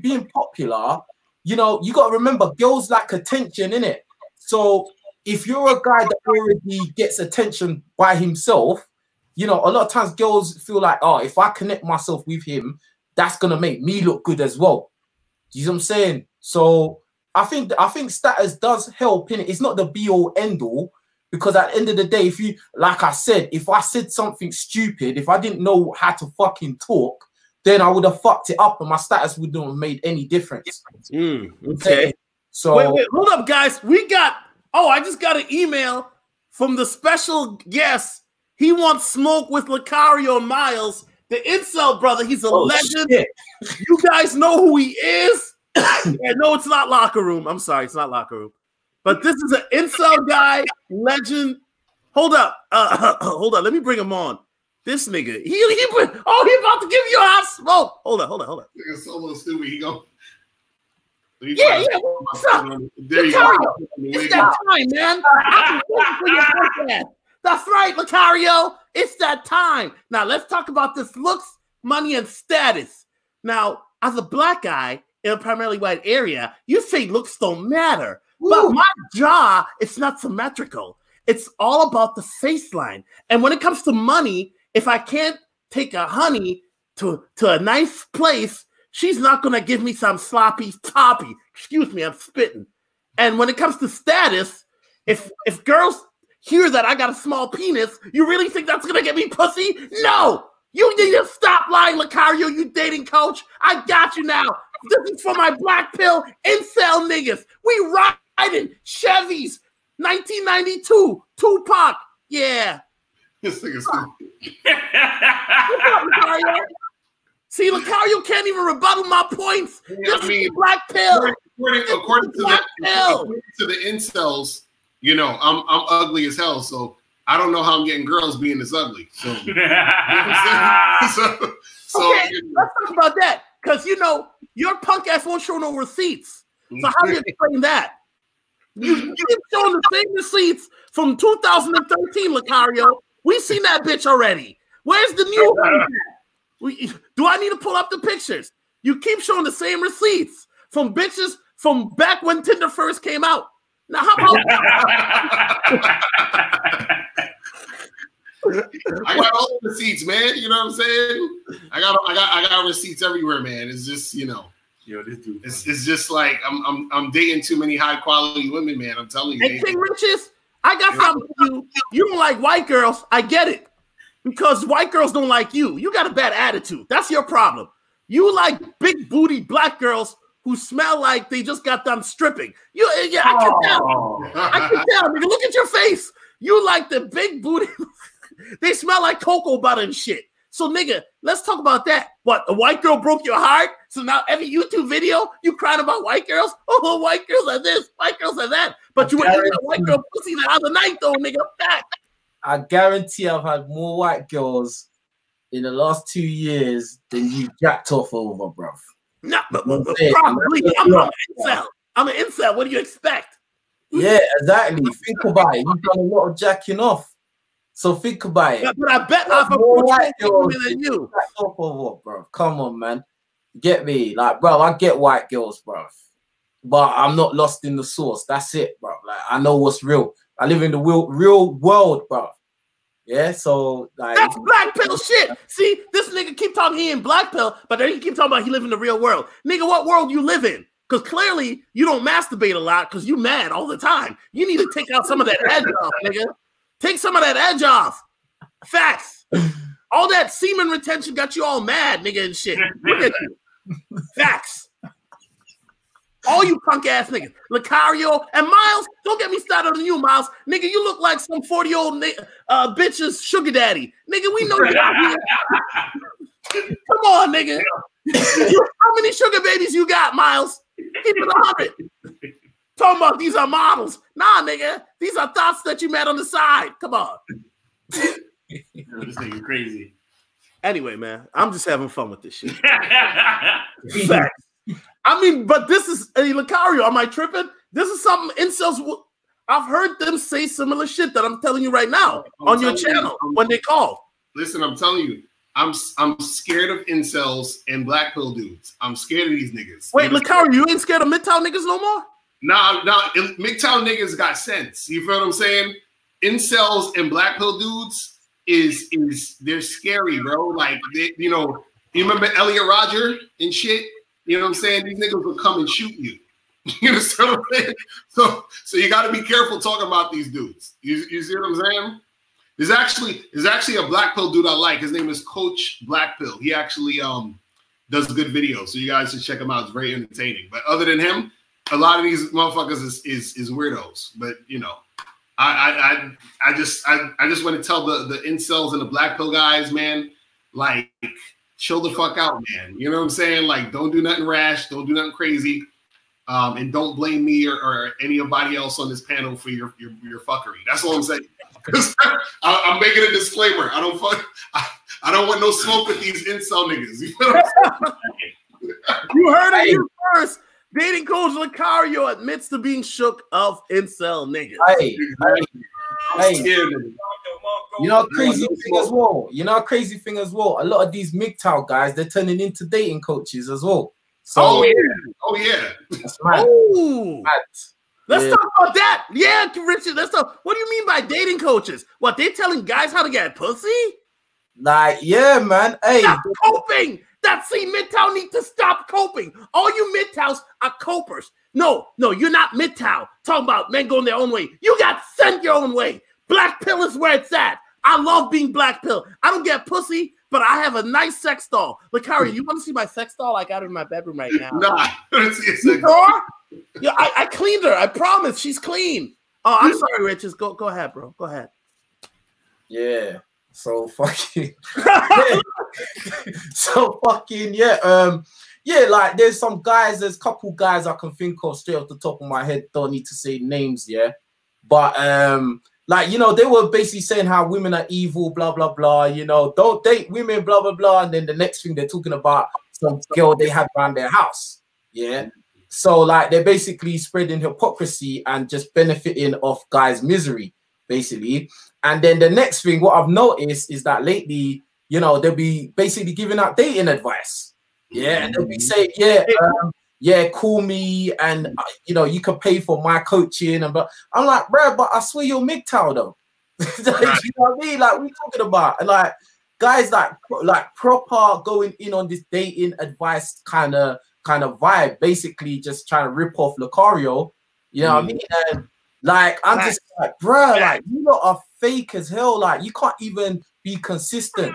being popular, you got to remember, girls like attention, innit? So if you're a guy that already gets attention by himself, a lot of times girls feel like, oh, if I connect myself with him, that's gonna make me look good as well. Do you know what I'm saying? So I think status does help in it. It's not the be all end all, because at the end of the day, like I said, if I said something stupid, if I didn't know how to fucking talk, then I would have fucked it up and my status wouldn't have made any difference. Okay. So wait, hold up, guys. I just got an email from the special guest. He wants smoke with Locario and Miles, the incel brother. He's a legend. Shit. You guys know who he is. Yeah, no, it's not Locker Room. I'm sorry, it's not Locker Room. But this is an incel guy, legend. Hold up. Let me bring him on. This nigga. He about to give you a hot smoke. Hold up. Nigga solo stupid. He go. Yeah. What's up? There you go. It's that time, man. I've been waiting for your podcast. That's right, Locario. It's that time. Now let's talk about this looks, money, and status. Now, as a black guy in a primarily white area, you say looks don't matter. Ooh. But my jaw, it's not symmetrical. It's all about the face line. And when it comes to money, if I can't take a honey to a nice place, she's not going to give me some sloppy toppy. Excuse me, I'm spitting. And when it comes to status, if girls hear that I got a small penis, you really think that's going to get me pussy? No! You need to stop lying, Locario, you dating coach. I got you now. This is for my black pill incel niggas. We riding Chevys, 1992, Tupac. Yeah. This thing is stupid. See, Locario can't even rebuttal my points. Yeah, this is black pill. According to the incels, I'm ugly as hell, so I don't know how I'm getting girls being this ugly. So, okay, let's talk about that. Because you know your punk ass won't show no receipts. So how do you explain that? You keep showing the same receipts from 2013, Locario. We've seen that bitch already. Where's the new one? Do I need to pull up the pictures? You keep showing the same receipts from bitches from back when Tinder first came out. Now, how about I got all the receipts, man. You know what I'm saying? I got receipts everywhere, man. It's just, you know, yo, this dude. It's just like I'm dating too many high quality women, man. I'm telling you. Hey, King Richez, I got something for you. You don't like white girls. I get it. Because white girls don't like you. You got a bad attitude. That's your problem. You like big booty black girls who smell like they just got done stripping. I can tell. I can tell, nigga. Look at your face. You like the big booty. They smell like cocoa butter and shit. So, nigga, let's talk about that. What, a white girl broke your heart? So now every YouTube video, you crying about white girls? Oh, white girls are this, white girls are that. But you were eating a white girl pussy the other night, though, nigga. Fact. I guarantee I've had more white girls in the last 2 years than you jacked off over, bruv. No, but probably. I'm an incel. I'm an incel. What do you expect? Yeah, exactly. Think about it. You've done a lot of jacking off. So think about it. But I bet I've approached more women than you. Off or what, bro? Come on, man. Get me? Like, bro, I get white girls, bro. But I'm not lost in the sauce. That's it, bro. Like, I know what's real. I live in the real world, bro. Yeah, so like that's black pill shit. See, this nigga keep talking he in black pill, but then he keep talking about he live in the real world. Nigga, what world you live in? Because clearly you don't masturbate a lot because you mad all the time. You need to take out some of that edge off, nigga. Take some of that edge off. Facts. All that semen retention got you all mad, nigga, and shit. Look at you. Facts. All you punk ass niggas, Locario and Miles. Don't get me started on you, Miles. Nigga, you look like some 40-year-old bitch's sugar daddy. Nigga, we know you out here. Come on, nigga. How many sugar babies you got, Miles? Keep it 100. Talking about these are models. Nah, nigga. These are thoughts that you met on the side. Come on. This nigga crazy. Anyway, man, I'm just having fun with this shit. Facts. I mean, but this is a Locario. Am I tripping? This is something incels. I've heard them say similar shit that I'm telling you right now on your channel when they call. Listen, I'm telling you, I'm scared of incels and black pill dudes. I'm scared of these niggas. Wait, Locario, you ain't scared of Midtown niggas no more? Nah, MGTOW niggas got sense. You feel what I'm saying? Incels and black pill dudes they're scary, bro. Like you know, you remember Elliot Rodger and shit? You know what I'm saying? These niggas will come and shoot you. You understand what I'm saying? So you got to be careful talking about these dudes. You see what I'm saying? There's actually a black pill dude I like. His name is Coach Blackpill. He actually does good videos, so you guys should check him out. It's very entertaining. But other than him, a lot of these motherfuckers is weirdos. But you know, I just want to tell the incels and the black pill guys, man, like, chill the fuck out, man. You know what I'm saying? Like, don't do nothing rash, don't do nothing crazy, and don't blame me or anybody else on this panel for your fuckery. That's all I'm saying. I'm making a disclaimer. I don't want no smoke with these incel niggas. You know what I'm saying? You heard it here first. Dating coach Locario admits to being shook of incel niggas. Hey. You know, crazy thing as well. A lot of these MGTOW guys, they're turning into dating coaches as well. So, oh yeah. That's mad. Let's talk about that. Yeah, Richard. Let's talk. What do you mean by dating coaches? What, they telling guys how to get pussy? Like, yeah, man. Hey, stop coping. MGTOW need to stop coping. All you MGTOWs are copers. No, you're not MGTOW. Talking about men going their own way. You got sent your own way. Black pill is where it's at. I love being black pill. I don't get pussy, but I have a nice sex doll. Locario, you want to see my sex doll? I got it in my bedroom right now. Nah, let's see a sex doll. Yeah, I cleaned her. I promise. She's clean. Oh, I'm sorry, Richez. Go ahead, bro. Go ahead. Yeah. So fucking like there's a couple guys I can think of straight off the top of my head. Don't need to say names, yeah. But like, you know, they were basically saying how women are evil, blah blah blah, you know, don't date women, blah blah blah, and then the next thing they're talking about some girl they had around their house. Yeah. So like they're basically spreading hypocrisy and just benefiting off guys' misery, basically. And then the next thing, what I've noticed is that lately, you know, they'll be basically giving out dating advice. Yeah, and they'll be saying, yeah, call me, and you know, you can pay for my coaching. And but I'm like, bro, but I swear you're MGTOW though. You know what I mean? Like, what are you talking about? And like guys like proper going in on this dating advice kind of vibe, basically just trying to rip off Locario. You know what I mean? And like I'm just like, bro, like you lot are fake as hell. Like you can't even be consistent.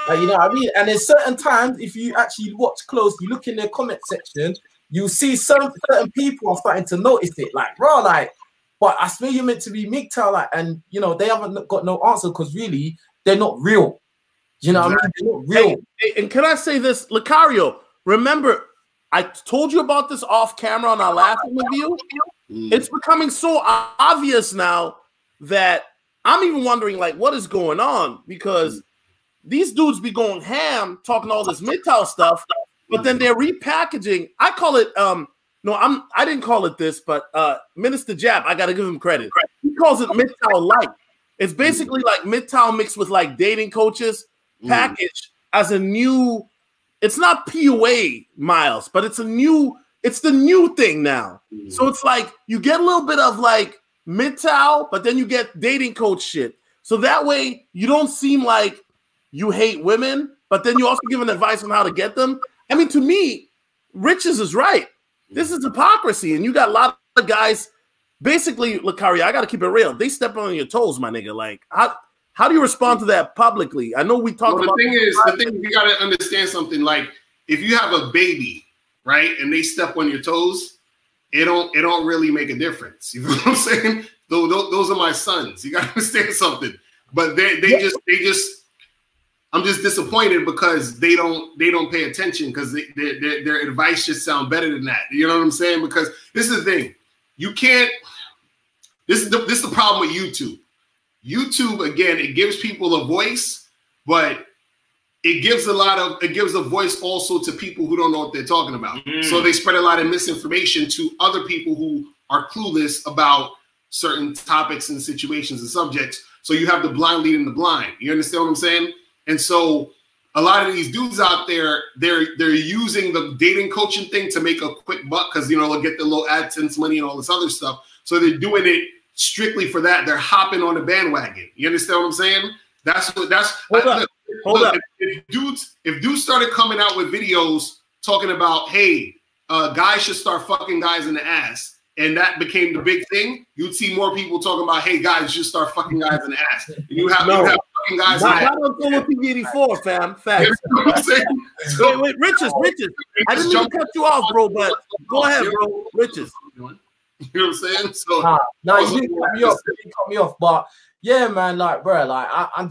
Like, you know what I mean? And there's certain times, if you actually watch close, you look in the comment section, you see certain people are starting to notice it. Like, bro, like, but I swear you're meant to be MGTOW, like, and you know, they haven't got no answer because really they're not real. You know what I mean? They're not real. Hey, and can I say this, Locario? Remember, I told you about this off camera on our last interview. It's becoming so obvious now that I'm even wondering, like, what is going on? Because these dudes be going ham, talking all this MGTOW stuff, but then they're repackaging. I call it, I didn't call it this, but Minister Jab, I got to give him credit. He calls it MGTOW Light. It's basically like MGTOW mixed with like dating coaches package as a new, it's not PUA, Miles, but it's the new thing now. So it's like you get a little bit of like MGTOW, but then you get dating coach shit. So that way you don't seem like you hate women, but then you also giving advice on how to get them. I mean, to me, Richez is right. This is hypocrisy, and you got a lot of guys. Basically, Locario, I got to keep it real. They step on your toes, my nigga. Like, how do you respond to that publicly? I know we talked about. The thing is, you got to understand something. Like, if you have a baby, right, and they step on your toes, it don't really make a difference. You know what I'm saying? Those are my sons. You got to understand something. But they just. I'm just disappointed because they don't pay attention because their advice just sound better than that. You know what I'm saying? Because this is the thing, you can't. This is the problem with YouTube. YouTube, again, it gives people a voice, but it gives a voice also to people who don't know what they're talking about. So they spread a lot of misinformation to other people who are clueless about certain topics and situations and subjects. So you have the blind leading the blind. You understand what I'm saying? And so a lot of these dudes out there, they're using the dating coaching thing to make a quick buck because, you know, they'll get the little AdSense money and all this other stuff. So they're doing it strictly for that. They're hopping on the bandwagon. You understand what I'm saying? Hold up. If dudes started coming out with videos talking about, hey, guys should start fucking guys in the ass, and that became the big thing, you'd see more people talking about, hey, guys should start fucking guys in the ass. And you have fucking guys in the ass. Not on Solotv84, fam. Facts. Wait, Richez. I didn't mean to cut you off, bro, but go ahead, bro. Richez. You know what I'm saying? So you didn't cut me off, but yeah, man, like, bro, like I'm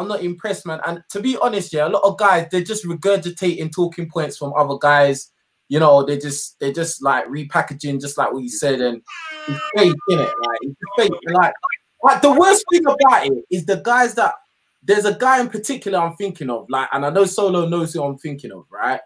not impressed, man. And to be honest, yeah, a lot of guys, they're just regurgitating talking points from other guys. You know, they're just like repackaging, just like what you said, and it's fake, innit? Like, it's fake. Like the worst thing about it is the guys that there's a guy in particular I'm thinking of, like, and I know Solo knows who I'm thinking of, right?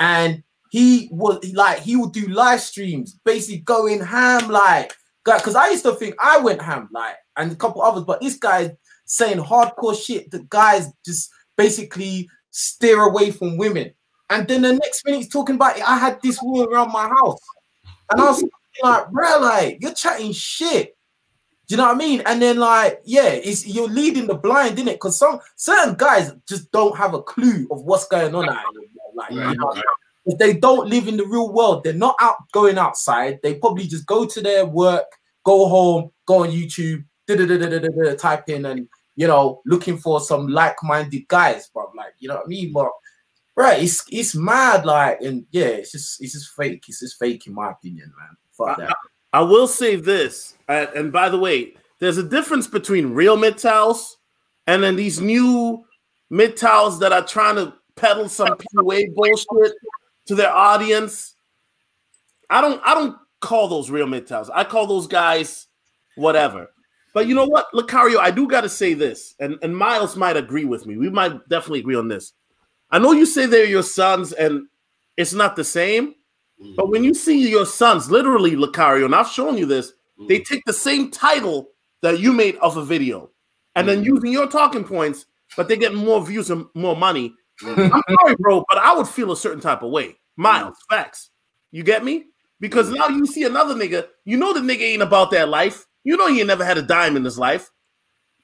And he would do live streams, basically going ham, like, because I used to think I went ham, like, and a couple others, but this guy's saying hardcore shit. The guys just basically steer away from women. And then the next minute he's talking about, I had this woman around my house. And I was like, bro, like, you're chatting shit. Do you know what I mean? And then, like, yeah, you're leading the blind, innit? Because certain guys just don't have a clue of what's going on out here. Like, you know, if they don't live in the real world, they're not going outside. They probably just go to their work, go home, go on YouTube, type in, and, you know, looking for some like-minded guys, bro. Like, you know what I mean? But right, it's mad, like, and yeah, it's just fake. It's just fake, in my opinion, man. Fuck that. I will say this, and by the way, there's a difference between real MGTOWs and then these new MGTOWs that are trying to peddle some PUA bullshit to their audience. I don't call those real MGTOWs. I call those guys whatever. But you know what, Locario, I do got to say this, and Miles might agree with me. We might definitely agree on this. I know you say they're your sons, and it's not the same. But when you see your sons, literally, Locario, and I've shown you this, they take the same title that you made of a video, and then using your talking points, but they get more views and more money. I'm sorry, bro, but I would feel a certain type of way. Miles, facts. You get me? Because now you see another nigga, you know the nigga ain't about that life. You know he ain't never had a dime in his life.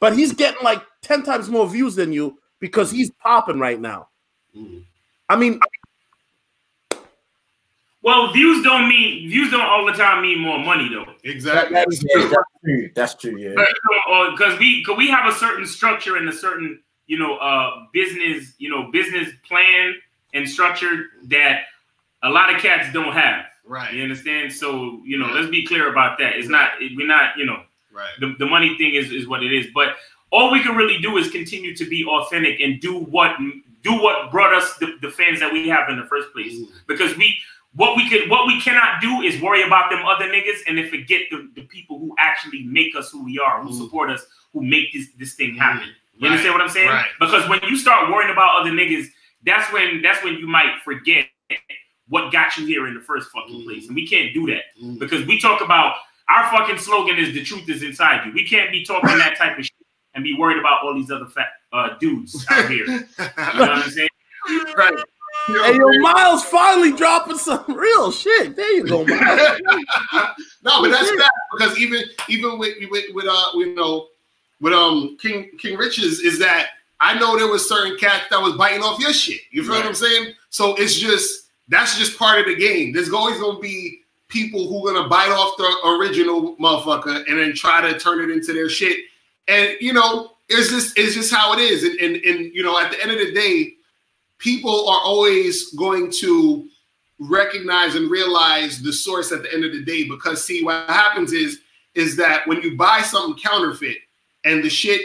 But he's getting like 10 times more views than you because he's popping right now. I mean, well, views don't all the time mean more money though. Exactly. That's true. Yeah. Because we have a certain structure and a certain business plan and structure that a lot of cats don't have. Right. You understand? So let's be clear about that. It's not we're not right. The money thing is what it is. But all we can really do is continue to be authentic and do what brought us the fans that we have in the first place. Because what we cannot do is worry about them other niggas and then forget the people who actually make us who we are, who support us, who make this thing happen. You understand what I'm saying? Right. Because when you start worrying about other niggas, that's when you might forget what got you here in the first fucking place. And we can't do that because we talk about our fucking slogan is the truth is inside you. We can't be talking that type of shit and be worried about all these other fat dudes out here. You know what I'm saying? Right. Hey, yo, Miles finally dropping some real shit. There you go, Miles. No, but that's bad because even with King Richez is that I know there was certain cats that was biting off your shit. You feel what I'm saying? So that's just part of the game. There's always gonna be people who are gonna bite off the original motherfucker and then try to turn it into their shit. And it's just how it is. And at the end of the day, people are always going to recognize and realize the source at the end of the day, because see, what happens is that when you buy something counterfeit and the shit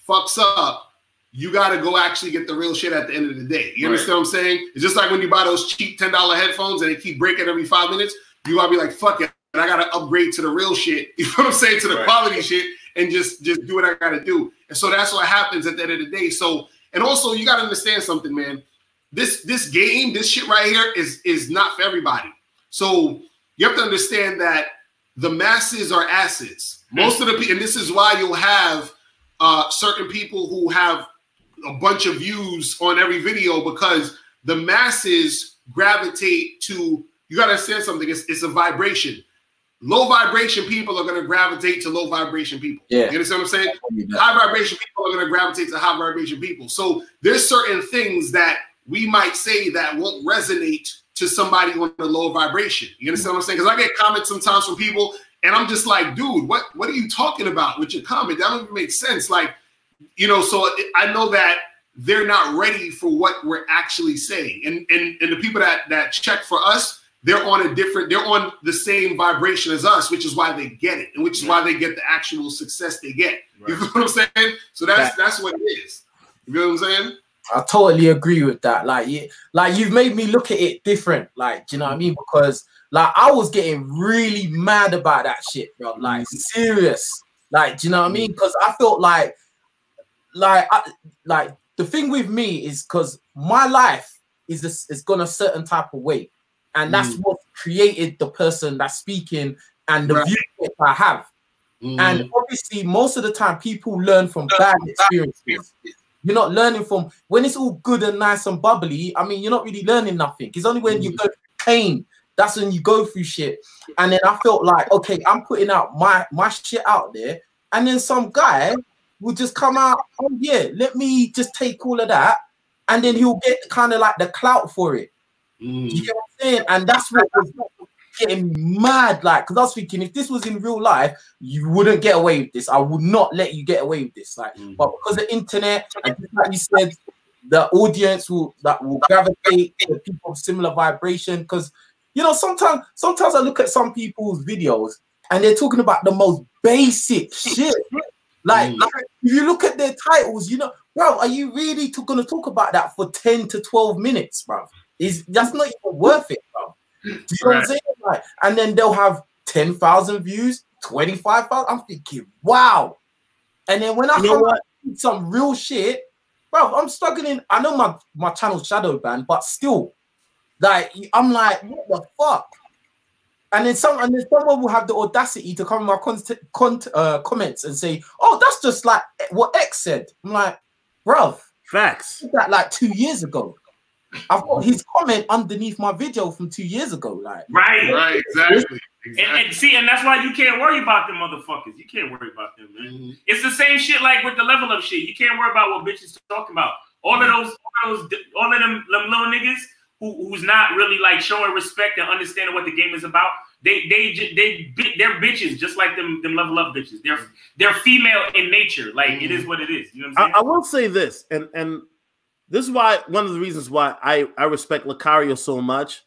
fucks up, you got to go actually get the real shit at the end of the day. You understand what I'm saying? It's just like when you buy those cheap $10 headphones and they keep breaking every 5 minutes, you got to be like, fuck it, I got to upgrade to the real shit. You know what I'm saying? To the quality shit and just do what I got to do. And so that's what happens at the end of the day. So, and also you got to understand something, man. This game, this shit right here is not for everybody. So you have to understand that the masses are asses. Most of the people, and this is why you'll have certain people who have a bunch of views on every video, because the masses gravitate to, you got to understand something, it's a vibration. Low vibration people are going to gravitate to low vibration people. Yeah. You understand what I'm saying? High vibration people are going to gravitate to high vibration people. So there's certain things that we might say that won't resonate to somebody on a low vibration. You understand what I'm saying? Because I get comments sometimes from people and I'm just like, dude, what are you talking about with your comment? That don't even make sense. Like, so I know that they're not ready for what we're actually saying. And the people that check for us, they're on the same vibration as us, which is why they get it, and which is why they get the actual success they get. You know what I'm saying? So that's what it is. You know what I'm saying? I totally agree with that. Like you've made me look at it different. Like, do you know what I mean? Because like I was getting really mad about that shit, bro. Like serious. Like, do you know what I mean? Because I felt like the thing with me is because my life is gone a certain type of way, and that's what created the person that's speaking and the view I have. And obviously, most of the time, people learn from bad experiences. You're not learning from when it's all good and nice and bubbly. I mean, you're not really learning nothing. It's only when you go through pain, that's when you go through shit. And then I felt like, okay, I'm putting out my shit out there, and then some guy will just come out, oh yeah, let me just take all of that, and then he'll get kind of like the clout for it. You get what I'm saying? And that's what was getting mad, like, because I was thinking, if this was in real life, you wouldn't get away with this. I would not let you get away with this, like. But because of the internet, and just like you said, the audience will gravitate to people of similar vibration. Because sometimes I look at some people's videos and they're talking about the most basic shit. Like if you look at their titles, bro, are you really going to talk about that for 10 to 12 minutes, bro? That's not even worth it, bro. Do you know what I'm saying? Like, and then they'll have 10,000 views, 25,000. I'm thinking, wow. And then when I come some real shit, bro, I'm struggling. I know my channel's shadow banned, but still, like, I'm like, what the fuck? And then someone will have the audacity to come in my comments and say, "Oh, that's just like what X said." I'm like, bruv, facts. That like 2 years ago. I've got his comment underneath my video from 2 years ago. Like, right, exactly. And see, and that's why you can't worry about them motherfuckers. You can't worry about them, man. It's the same shit like with the level up shit. You can't worry about what bitches talking about. All of them little niggas who's not really like showing respect and understanding what the game is about. They're bitches just like them level up bitches. They're female in nature. Like it is what it is. You know what I'm saying? I will say this, and this is why one of the reasons why I respect Locario so much.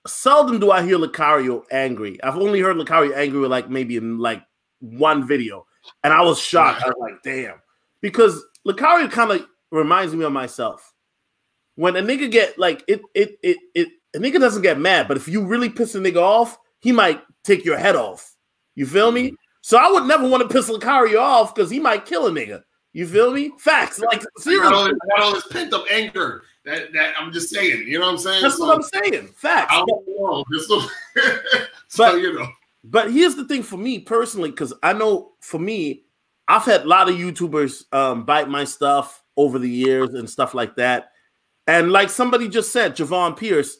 Seldom do I hear Locario angry. I've only heard Locario angry like maybe in like one video, and I was shocked. I was like, damn, because Locario kind of reminds me of myself. When a nigga get like a nigga doesn't get mad, but if you really piss a nigga off, he might take your head off. You feel me? So I would never want to piss Locario off because he might kill a nigga. You feel me? Facts. Like seriously, got all this pent up anger that I'm just saying. You know what I'm saying? That's what I'm saying. Facts. I don't know. So you know. But here's the thing for me personally, because I know for me, I've had a lot of YouTubers bite my stuff over the years and stuff like that. And like somebody just said, Javon Pierce,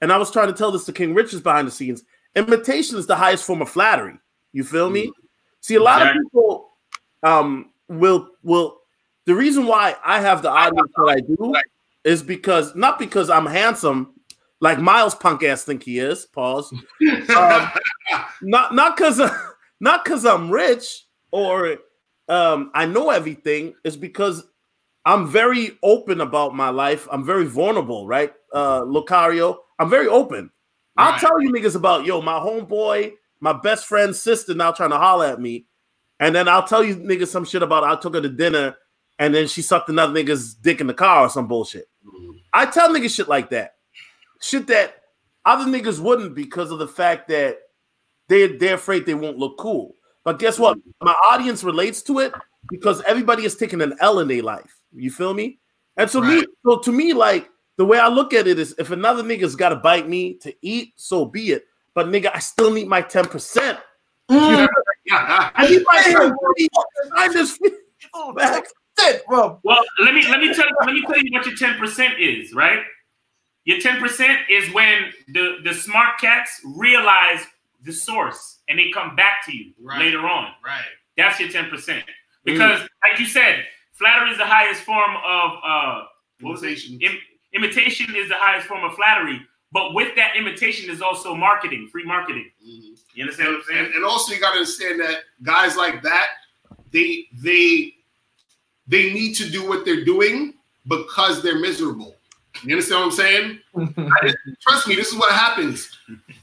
and I was trying to tell this to King Richez behind the scenes, imitation is the highest form of flattery. You feel me? See, a lot of people will the reason why I have the audience that I do is because not because I'm handsome, like Miles punk ass think he is. Pause. Not because I'm rich or I know everything. It's because I'm very open about my life. I'm very vulnerable, right? Locario, I'm very open. Right. I'll tell you niggas about, my homeboy, my best friend's sister now trying to holler at me. And then I'll tell you niggas some shit about I took her to dinner and then she sucked another nigga's dick in the car or some bullshit. I tell niggas shit like that. Shit that other niggas wouldn't because of the fact that they're afraid they won't look cool. But guess what? My audience relates to it because everybody is taking an L in their life. You feel me? And so to me, like the way I look at it is if another nigga's got to bite me to eat, so be it. But nigga, I still need my 10%. I need my 10%. I just back. Well, let me tell you what your 10% is, right? Your 10% is when the smart cats realize the source and they come back to you later on. Right. That's your 10%. Because like you said, flattery is the highest form of imitation. Imitation is the highest form of flattery, but with that imitation is also marketing, free marketing. You understand what I'm saying? And also you got to understand that guys like that, they need to do what they're doing because they're miserable. You understand what I'm saying? Trust me, this is what happens.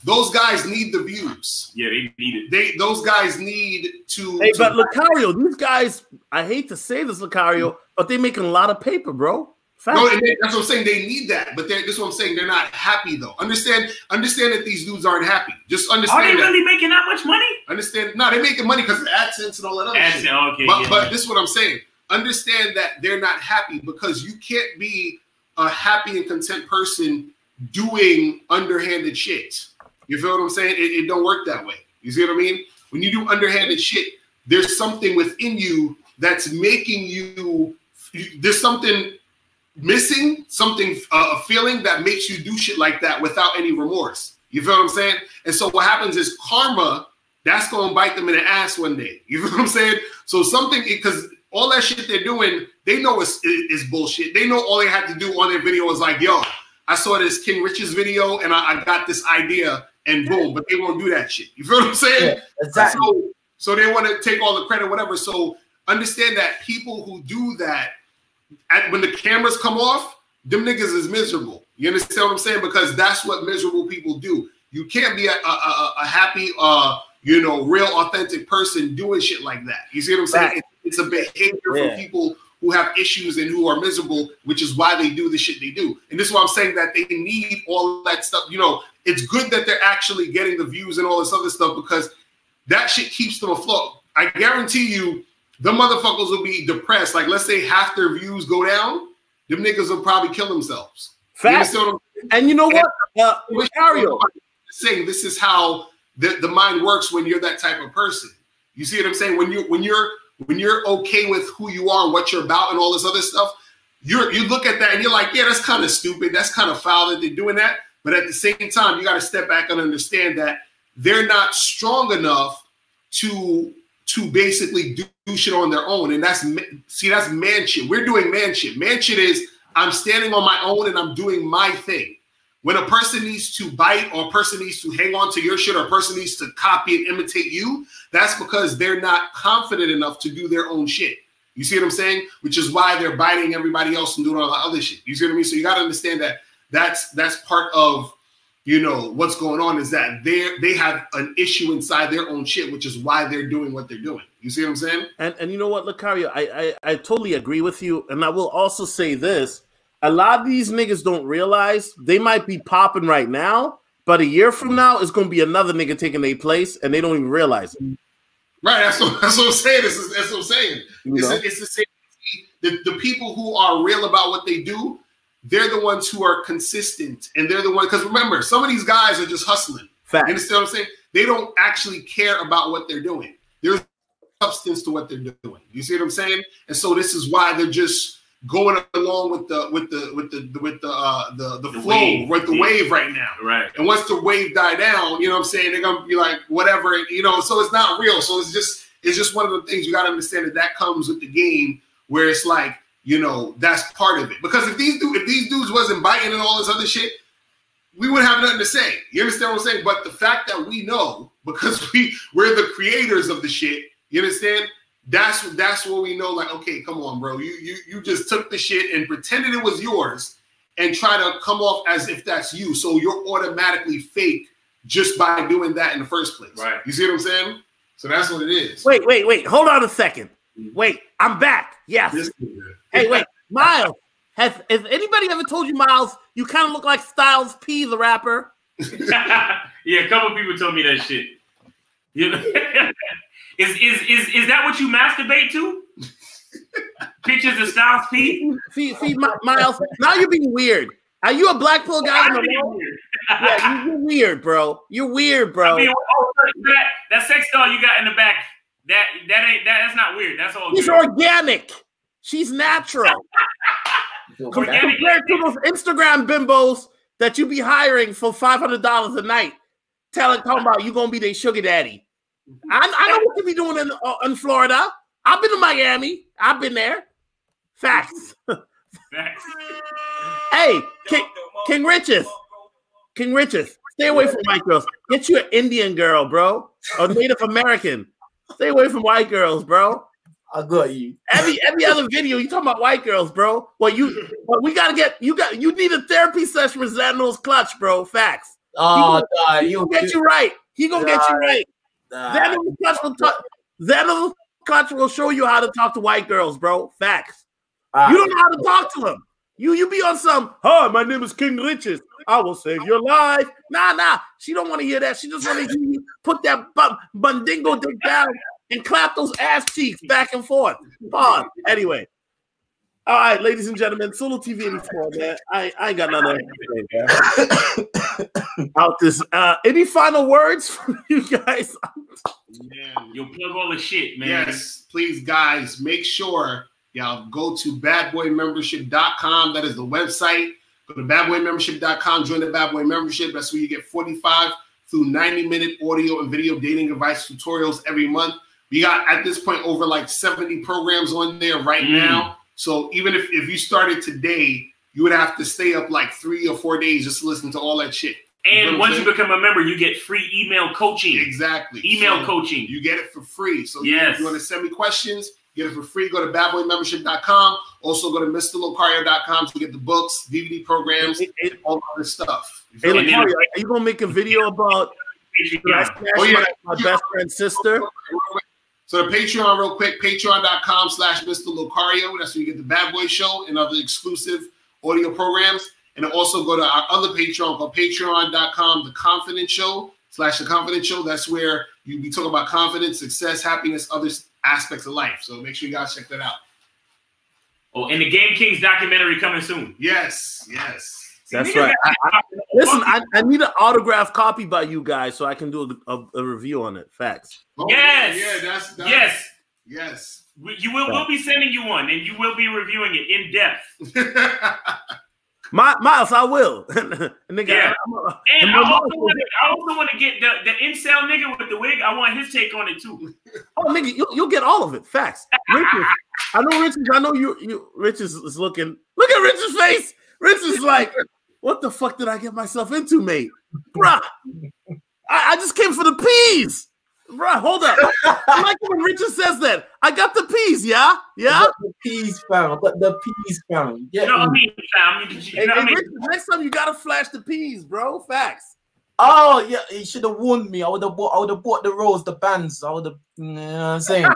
Those guys need the views. Yeah, they need it. Those guys need to. Hey, but Locario, these guys, I hate to say this, Locario, but they're making a lot of paper, bro. Fact. No, that's what I'm saying. They need that, but this is what I'm saying. They're not happy though. Understand that these dudes aren't happy. Just understand. Are they really making that much money? Understand? No, they're making money because of AdSense and all that other shit. Okay, but this is what I'm saying. Understand that they're not happy because you can't be a happy and content person doing underhanded shit. You feel what I'm saying? It don't work that way. You see what I mean? When you do underhanded shit, there's something within you that's making you. There's something missing, a feeling that makes you do shit like that without any remorse. You feel what I'm saying? And so what happens is karma. That's going to bite them in the ass one day. You feel what I'm saying? So because all that shit they're doing, they know is bullshit. They know all they had to do on their video was like, yo, I saw this King Richez video and I got this idea and boom, but they won't do that shit. You feel what I'm saying? Yeah, exactly. So they want to take all the credit, whatever. So understand that people who do that, when the cameras come off, them niggas is miserable. You understand what I'm saying? Because that's what miserable people do. You can't be a happy, real authentic person doing shit like that. You see what I'm saying? It's a behavior from people who have issues and who are miserable, which is why they do the shit they do. And this is why I'm saying that they need all that stuff. It's good that they're actually getting the views and all this other stuff because that shit keeps them afloat. I guarantee you, the motherfuckers will be depressed. Like, let's say half their views go down, them niggas will probably kill themselves. Fact. And you know what? Locario saying this is how the mind works when you're that type of person. You see what I'm saying? When you're okay with who you are and what you're about and all this other stuff, you look at that and you're like, yeah, that's kind of stupid. That's kind of foul that they're doing that. But at the same time, you got to step back and understand that they're not strong enough to basically do shit on their own. And that's man shit. We're doing man shit. Man shit is I'm standing on my own and I'm doing my thing. When a person needs to bite or a person needs to hang on to your shit or a person needs to copy and imitate you, that's because they're not confident enough to do their own shit. You see what I'm saying? Which is why they're biting everybody else and doing all the other shit. You see what I mean? So you got to understand that that's part of, you know, what's going on is that they have an issue inside their own shit, which is why they're doing what they're doing. You see what I'm saying? And you know what, Locario, I totally agree with you. And I will also say this. A lot of these niggas don't realize they might be popping right now, but a year from now, it's going to be another nigga taking their place, and they don't even realize it. Right, that's what I'm saying. That's what I'm saying. It's the same. The people who are real about what they do, they're the ones who are consistent, and they're the ones. Because remember, some of these guys are just hustling. Fact. You understand what I'm saying? They don't actually care about what they're doing. There's substance to what they're doing. You see what I'm saying? And so this is why they're just going along with the flow, wave. With the wave right now. Right. And once the wave die down, you know what I'm saying, they're gonna be like whatever, you know. So it's not real. So it's just one of the things you got to understand that comes with the game, where it's like, you know, that's part of it. Because if these dudes wasn't biting and all this other shit, we wouldn't have nothing to say. You understand what I'm saying? But the fact that we know, because we're the creators of the shit, you understand? That's what we know. Like, okay, come on, bro. You just took the shit and pretended it was yours and try to come off as if that's you. So you're automatically fake just by doing that in the first place. Right. You see what I'm saying? So that's what it is. Wait. Hold on a second. Wait, I'm back. Yes. Hey, wait, Miles. Has anybody ever told you, Miles, you kind of look like Styles P, the rapper? Yeah, a couple people told me that shit. You know? Is that what you masturbate to? Pictures of Styles P? See, Miles, now you're being weird. Are you a black pill guy? Yeah, you're weird, bro. You're weird, bro. I mean, that sex doll you got in the back, that's not weird. That's all. She's organic. She's natural. Compared to those Instagram bimbos that you be hiring for $500 a night, talking about you gonna be their sugar daddy. I know what you be doing in Florida. I've been to Miami. I've been there. Facts. Facts. Hey, King Richez. Stay away from white girls. Get you an Indian girl, bro, or Native American. Stay away from white girls, bro. I got you. Every other video you talking about white girls, bro. We gotta get you need a therapy session with Xander's Clutch, bro. Facts. Oh, he'll get you right. He gonna get you right. Xander's Clutch will show you how to talk to white girls, bro. Facts. You don't know how to talk to them. You be on some, hi, my name is King Richez. I will save your life. Nah. She don't want to hear that. She just want to hear you put that bundingo dick down and clap those ass cheeks back and forth. Pause. Anyway. All right, ladies and gentlemen, Solotv84, man. I ain't got nothing to say, man. Out this. Any final words from you guys? Man, you'll plug all the shit, man. Yes, please, guys, make sure y'all go to badboymembership.com. That is the website. Go to badboymembership.com. Join the Bad Boy membership. That's where you get 45 through 90-minute audio and video dating advice tutorials every month. We got, at this point, over like 70 programs on there right now. So even if you started today, you would have to stay up like 3 or 4 days just to listen to all that shit. And once you become a member, you get free email coaching. Exactly. Email coaching. You get it for free. So yes. If you want to send me questions, get it for free. Go to badboymembership.com. Also go to MrLocario.com to get the books, DVD programs, all other stuff. Hey, Locario, are you going to make a video about my best friend's sister? So the Patreon real quick, patreon.com/MrLocario. That's where you get the Bad Boy Show and other exclusive audio programs. And also go to our other Patreon called patreon.com, The Confidence Show /The Confidence Show. That's where you be talking about confidence, success, happiness, other aspects of life. So make sure you guys check that out. Oh, and the Game Kings documentary coming soon. Yes, yes. That's right. Listen, I need an autographed copy by you guys so I can do a review on it. Facts. Oh, yes. Yeah, that's yes. Yes. We'll be sending you one, and you will be reviewing it in depth. Miles, I will. And yeah. And I also want to get the incel nigga with the wig. I want his take on it too. Oh, nigga, you'll get all of it. Facts. Richez, I know Richez. I know you. Richez is looking. Look at Rich's face. Richez is like, what the fuck did I get myself into, mate? Bruh, I just came for the peas. Bruh, hold up. I like when Richard says that. I got the peas, yeah? Yeah? I got the peas, fam. I got the peas, fam. Yeah. You know what I mean, fam? You know what I mean? Richard, next time you gotta flash the peas, bro. Facts. Oh, yeah, he should have warned me. I would have bought the rolls, the bands. I would have, you know what I'm saying?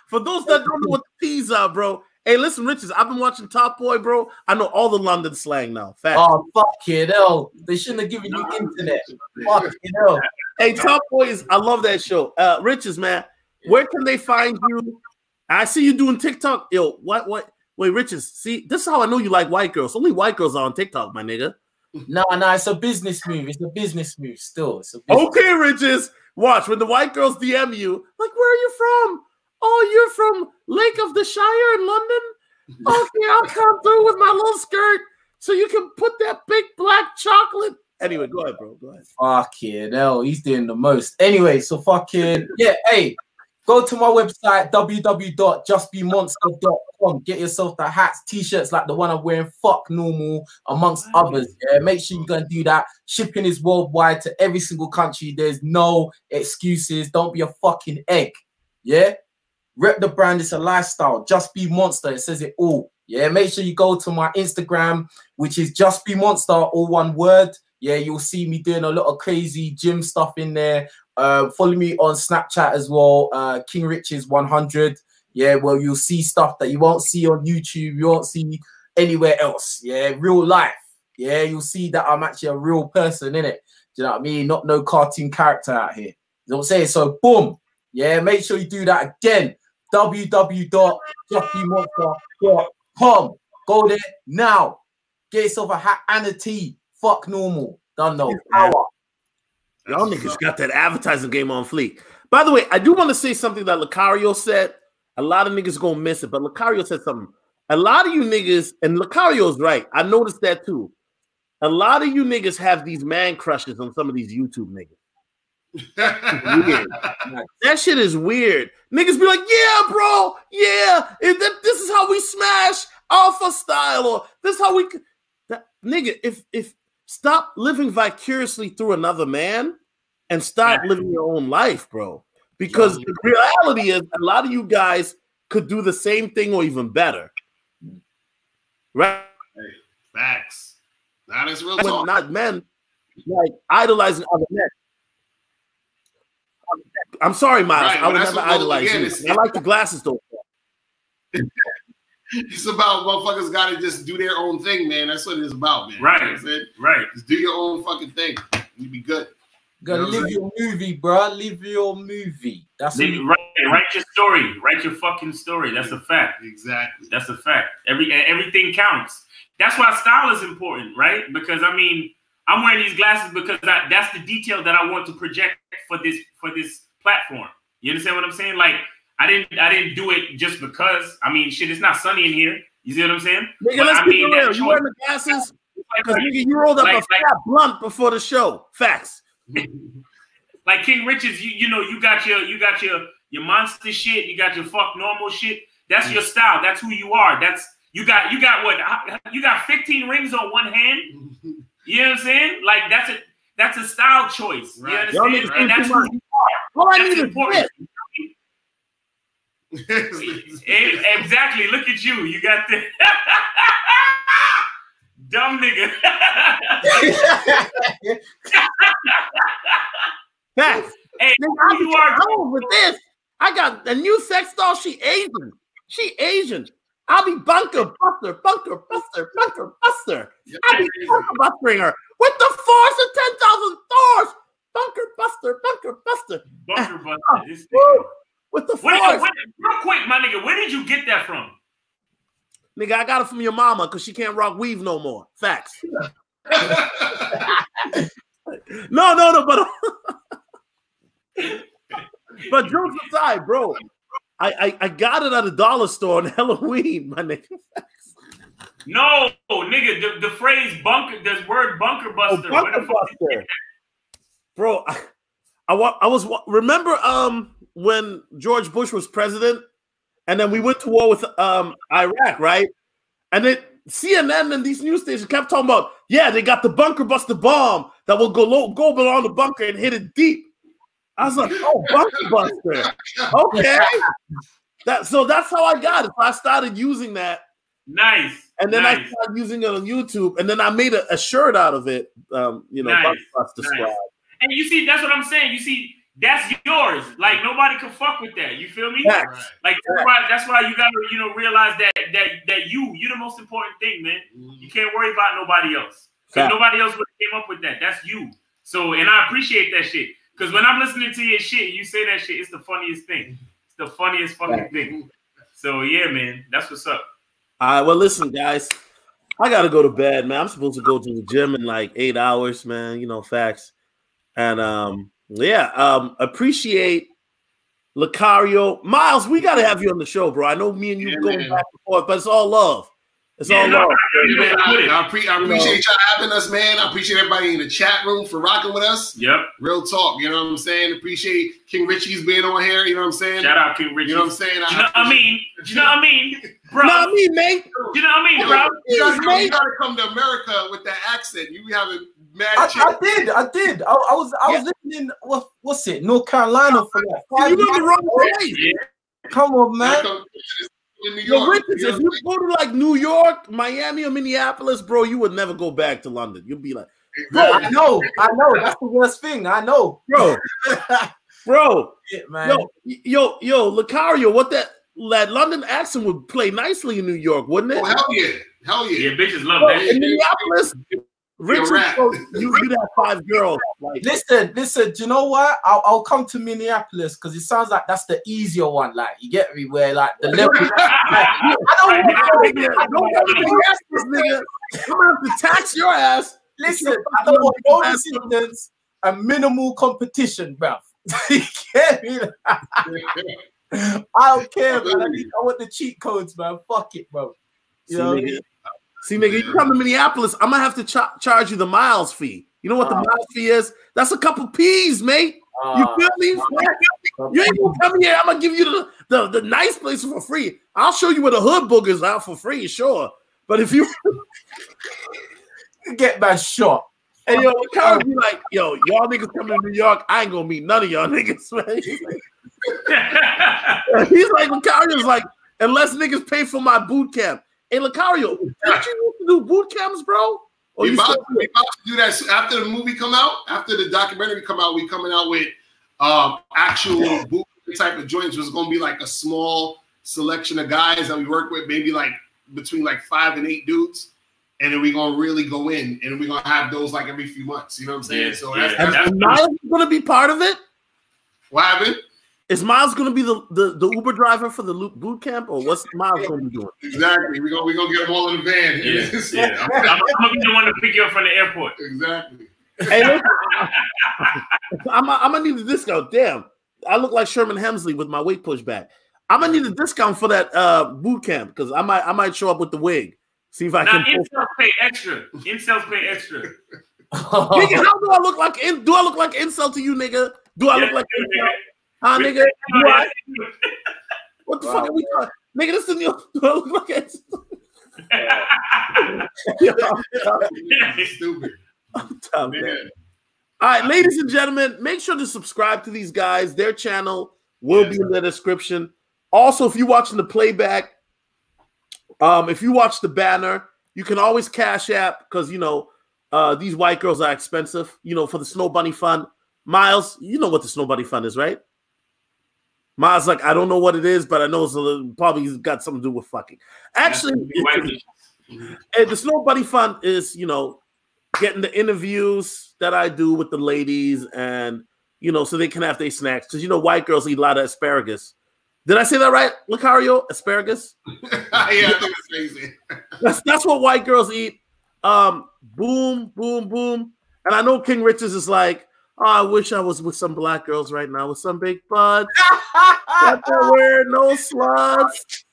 For those that don't know what the peas are, bro. Hey, listen, Richez, I've been watching Top Boy, bro. I know all the London slang now. Facts. Oh, fuck it, hell. They shouldn't have given you internet. Fuck it, hell. Hey, Top Boys, I love that show. Richez, man, where can they find you? I see you doing TikTok. Yo, what? Wait, Richez, see, this is how I know you like white girls. Only white girls are on TikTok, my nigga. No, it's a business move. It's a business move still. It's a business okay, Richez, watch. When the white girls DM you, like, where are you from? Oh, you're from Lake of the Shire in London? Okay, I'll come through with my little skirt so you can put that big black chocolate. Anyway, go ahead, bro. Go ahead. Fucking hell, he's doing the most. Anyway, so fucking, yeah, hey, go to my website, www.justbemonster.com. Get yourself the hats, t-shirts like the one I'm wearing, fuck normal, amongst others. Yeah, make sure you're going to do that. Shipping is worldwide to every single country. There's no excuses. Don't be a fucking egg. Yeah? Rep the brand, it's a lifestyle. Just Be Monster, it says it all. Yeah, make sure you go to my Instagram, which is Just Be Monster, all one word. Yeah, you'll see me doing a lot of crazy gym stuff in there. Follow me on Snapchat as well, King Richez 100. Yeah, well, you'll see stuff that you won't see on YouTube, you won't see anywhere else. Yeah, real life. Yeah, you'll see that I'm actually a real person, innit? Do you know what I mean? Not no cartoon character out here. You know what I'm saying? So, boom. Yeah, make sure you do that again. www.justbemonster.com. Go there now. Get yourself a hat and a tee. Fuck normal. Done no power. Y'all niggas got that advertising game on fleek. By the way, I do want to say something that Locario said. A lot of niggas gonna miss it, but Locario said something. A lot of you niggas, and Locario's right. I noticed that too. A lot of you niggas have these man crushes on some of these YouTube niggas. That shit is weird. Niggas be like, yeah, bro, yeah, this is how we smash alpha style, or this is how we nigga, if stop living vicariously through another man and start living your own life, bro. Because the reality is a lot of you guys could do the same thing or even better. Right? Hey, facts. That is real talk. Not men like idolizing other men. I'm sorry, Miles. Right, I would never idolize you. I like the glasses, though. It's about motherfuckers got to just do their own thing, man. That's what it's about, man. Right. You know what I'm saying? Right. Just do your own fucking thing. You be good. You gotta live your movie, bro. Live your movie. That's write your story. Write your fucking story. That's a fact. Exactly. That's a fact. Everything counts. That's why style is important, right? Because I mean, I'm wearing these glasses because that's the detail that I want to project for this platform. You understand what I'm saying? Like I didn't do it just because. I mean, shit, it's not sunny in here. You see what I'm saying? Nigga, let's be real. You wearing the glasses because nigga, you rolled up a fat blunt before the show. Facts. Like King Richez, you know, you got your monster shit. You got your fuck normal shit. That's your style. That's who you are. That's you got what? You got 15 rings on one hand. You know what I'm saying? Like that's a style choice. Right. You understand? And that's who you are. All I need is exactly. Look at you. You got the dumb nigga. Facts. Hey, you are with this. I got a new sex doll. She Asian. She Asian. I'll be bunker buster. I'll be bunker bustering her with the force of 10,000 Thors. Bunker buster. With the Real force. quick, my nigga, where did you get that from? Nigga, I got it from your mama because she can't rock weave no more. Facts. No, but jokes aside, bro, I got it at a dollar store on Halloween, my nigga. No, nigga, the phrase bunker, there's word bunker buster. Oh, bunker buster. Bro, I was remember when George Bush was president, and then we went to war with Iraq, right? And then CNN and these news stations kept talking about, yeah, they got the bunker buster bomb that will go below the bunker and hit it deep. I was like, oh, bunker buster. Okay. So that's how I got it. So I started using that. Nice. And then I started using it on YouTube, and then I made a shirt out of it. Bunker buster squad. And you see, that's what I'm saying. You see, that's yours. Like nobody can fuck with that. You feel me? Right. Like that's why you gotta realize that you're the most important thing, man. You can't worry about nobody else. Because nobody else would have came up with that. That's you. So and I appreciate that shit. Because when I'm listening to your shit, you say that shit, it's the funniest thing. It's the funniest fucking thing. So yeah, man, that's what's up. All right, well, listen, guys. I gotta go to bed, man. I'm supposed to go to the gym in like 8 hours, man. Facts. And appreciate Locario. Miles, we got to have you on the show, bro. I know me and you going back and forth, but it's all love. It's all love. I appreciate y'all having us, man. I appreciate everybody in the chat room for rocking with us. Yep. Real talk. You know what I'm saying? Appreciate King Richez being on here. You know what I'm saying? Shout out King Richez. You know what I'm saying? You know what I mean? You know what I mean? Bro. You know what I mean, mate? You know what I mean, bro? You gotta come to America with that accent. You be having mad I did. I was living in what's it? North Carolina for like 5 years. You in the wrong place. Yeah. Come on, man. In New York, Richez, if you go to like New York, Miami, or Minneapolis, bro, you would never go back to London. You'll be like, bro, I know. That's the worst thing. I know, bro. Yeah, man. Yo, Locario, what that London accent would play nicely in New York, wouldn't it? Oh, hell yeah. Yeah, bitches love that shit. In Minneapolis, Richez, you'd have 5 girls. Like, listen. Do you know what? I'll come to Minneapolis because it sounds like that's the easier one. Like you get me, where like the level. I don't want nigga. I'm gonna have to tax your ass. Listen, I don't want no resistance and minimal competition, bro. You get me? I don't care, man. I want the cheat codes, man. Fuck it, bro. You know? See, nigga, you come to Minneapolis, I'm gonna have to charge you the miles fee. You know what the miles fee is? That's a couple P's, mate. You feel me? You ain't gonna come here. I'm gonna give you the nice places for free. I'll show you where the hood boogers out for free, sure. But if you get that shot, and yo, Locario be like, yo, y'all niggas coming to New York, I ain't gonna meet none of y'all niggas, man. He's like, Locario's like, unless niggas pay for my boot camp. Hey, Locario, did you used to do boot camps, bro? We about to do that after the movie come out. After the documentary come out, we coming out with actual boot type of joints. Was going to be like a small selection of guys that we work with, maybe like between like 5 and 8 dudes, and then we gonna really go in, and we gonna have those like every few months. You know what I'm saying? Yeah, so that's Miles going to be part of it. What happened? Is Miles going to be the Uber driver for the boot camp, or what's Miles going to be doing? Exactly. We're gonna get them all in the van. Yeah. I'm gonna be the one to pick you up from the airport. Exactly. Hey, look, I'm gonna need a discount. Damn, I look like Sherman Hemsley with my weight pushed back. I'm gonna need a discount for that boot camp because I might show up with the wig. See if I can. Incels pay extra. Incels pay extra. Nigga, how do I look like? Do I look like incel to you, nigga? Do I look like incel? Huh, nigga? What the fuck are we talking? Nigga, this is new. Do I look like incel? Stupid. All right, ladies and gentlemen, make sure to subscribe to these guys. Their channel will be in the description. Also, if you're watching the playback, if you watch the banner, you can always Cash App because, you know, these white girls are expensive, you know, for the Snow Bunny Fund. Miles, you know what the Snow Bunny Fund is, right? Miles like, I don't know what it is, but I know it's probably got something to do with fucking. Actually, the Snow Bunny Fund is, you know, getting the interviews that I do with the ladies and, you know, so they can have their snacks. Because, you know, white girls eat a lot of asparagus. Did I say that right, Locario? Asparagus? Yeah, I think it's crazy. That's what white girls eat. Boom, boom, boom. And I know King Richez is like, oh, I wish I was with some black girls right now with some big butts. Not to wear no sluts.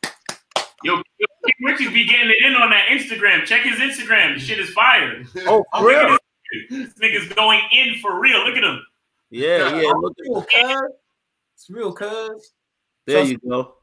Yo, King Richez be getting it in on that Instagram. Check his Instagram. The shit is fire. Oh, for real? This nigga's going in for real. Look at him. Yeah. Look at it's real, cuz. There you go.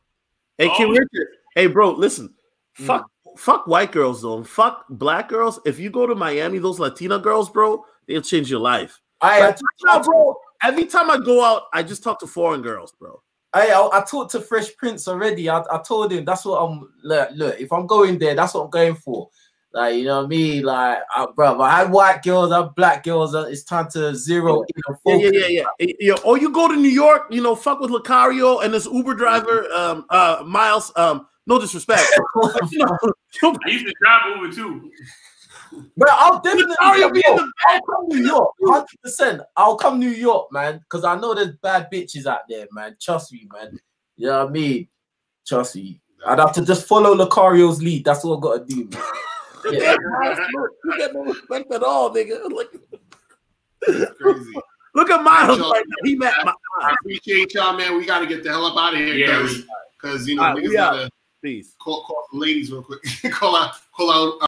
Hey, King Richez. Hey, bro, listen. Fuck white girls, though. Fuck black girls. If you go to Miami, those Latina girls, bro, they'll change your life. Bro, every time I go out, I just talk to foreign girls, bro. I talked to Fresh Prince already. I told him that's what I'm. Look, if I'm going there, that's what I'm going for. Like, you know what I mean? Like, bro, I had white girls, I had black girls. It's time to zero in and focus. Yeah. Or you go to New York, you know, fuck with Locario and this Uber driver, Miles. No disrespect. I used to drive Uber too. But I'll definitely I'll come New York, 100%. I'll come New York, man, because I know there's bad bitches out there, man. Trust me, man. You know what I mean? Trust me. I'd have to just follow Locario's lead. That's what I've got to do, man. Yeah. You get no respect at all, nigga. That's crazy. Look at Miles right now. He met my. I appreciate y'all, man. We got to get the hell up out of here because you know niggas gotta call the ladies real quick. call out.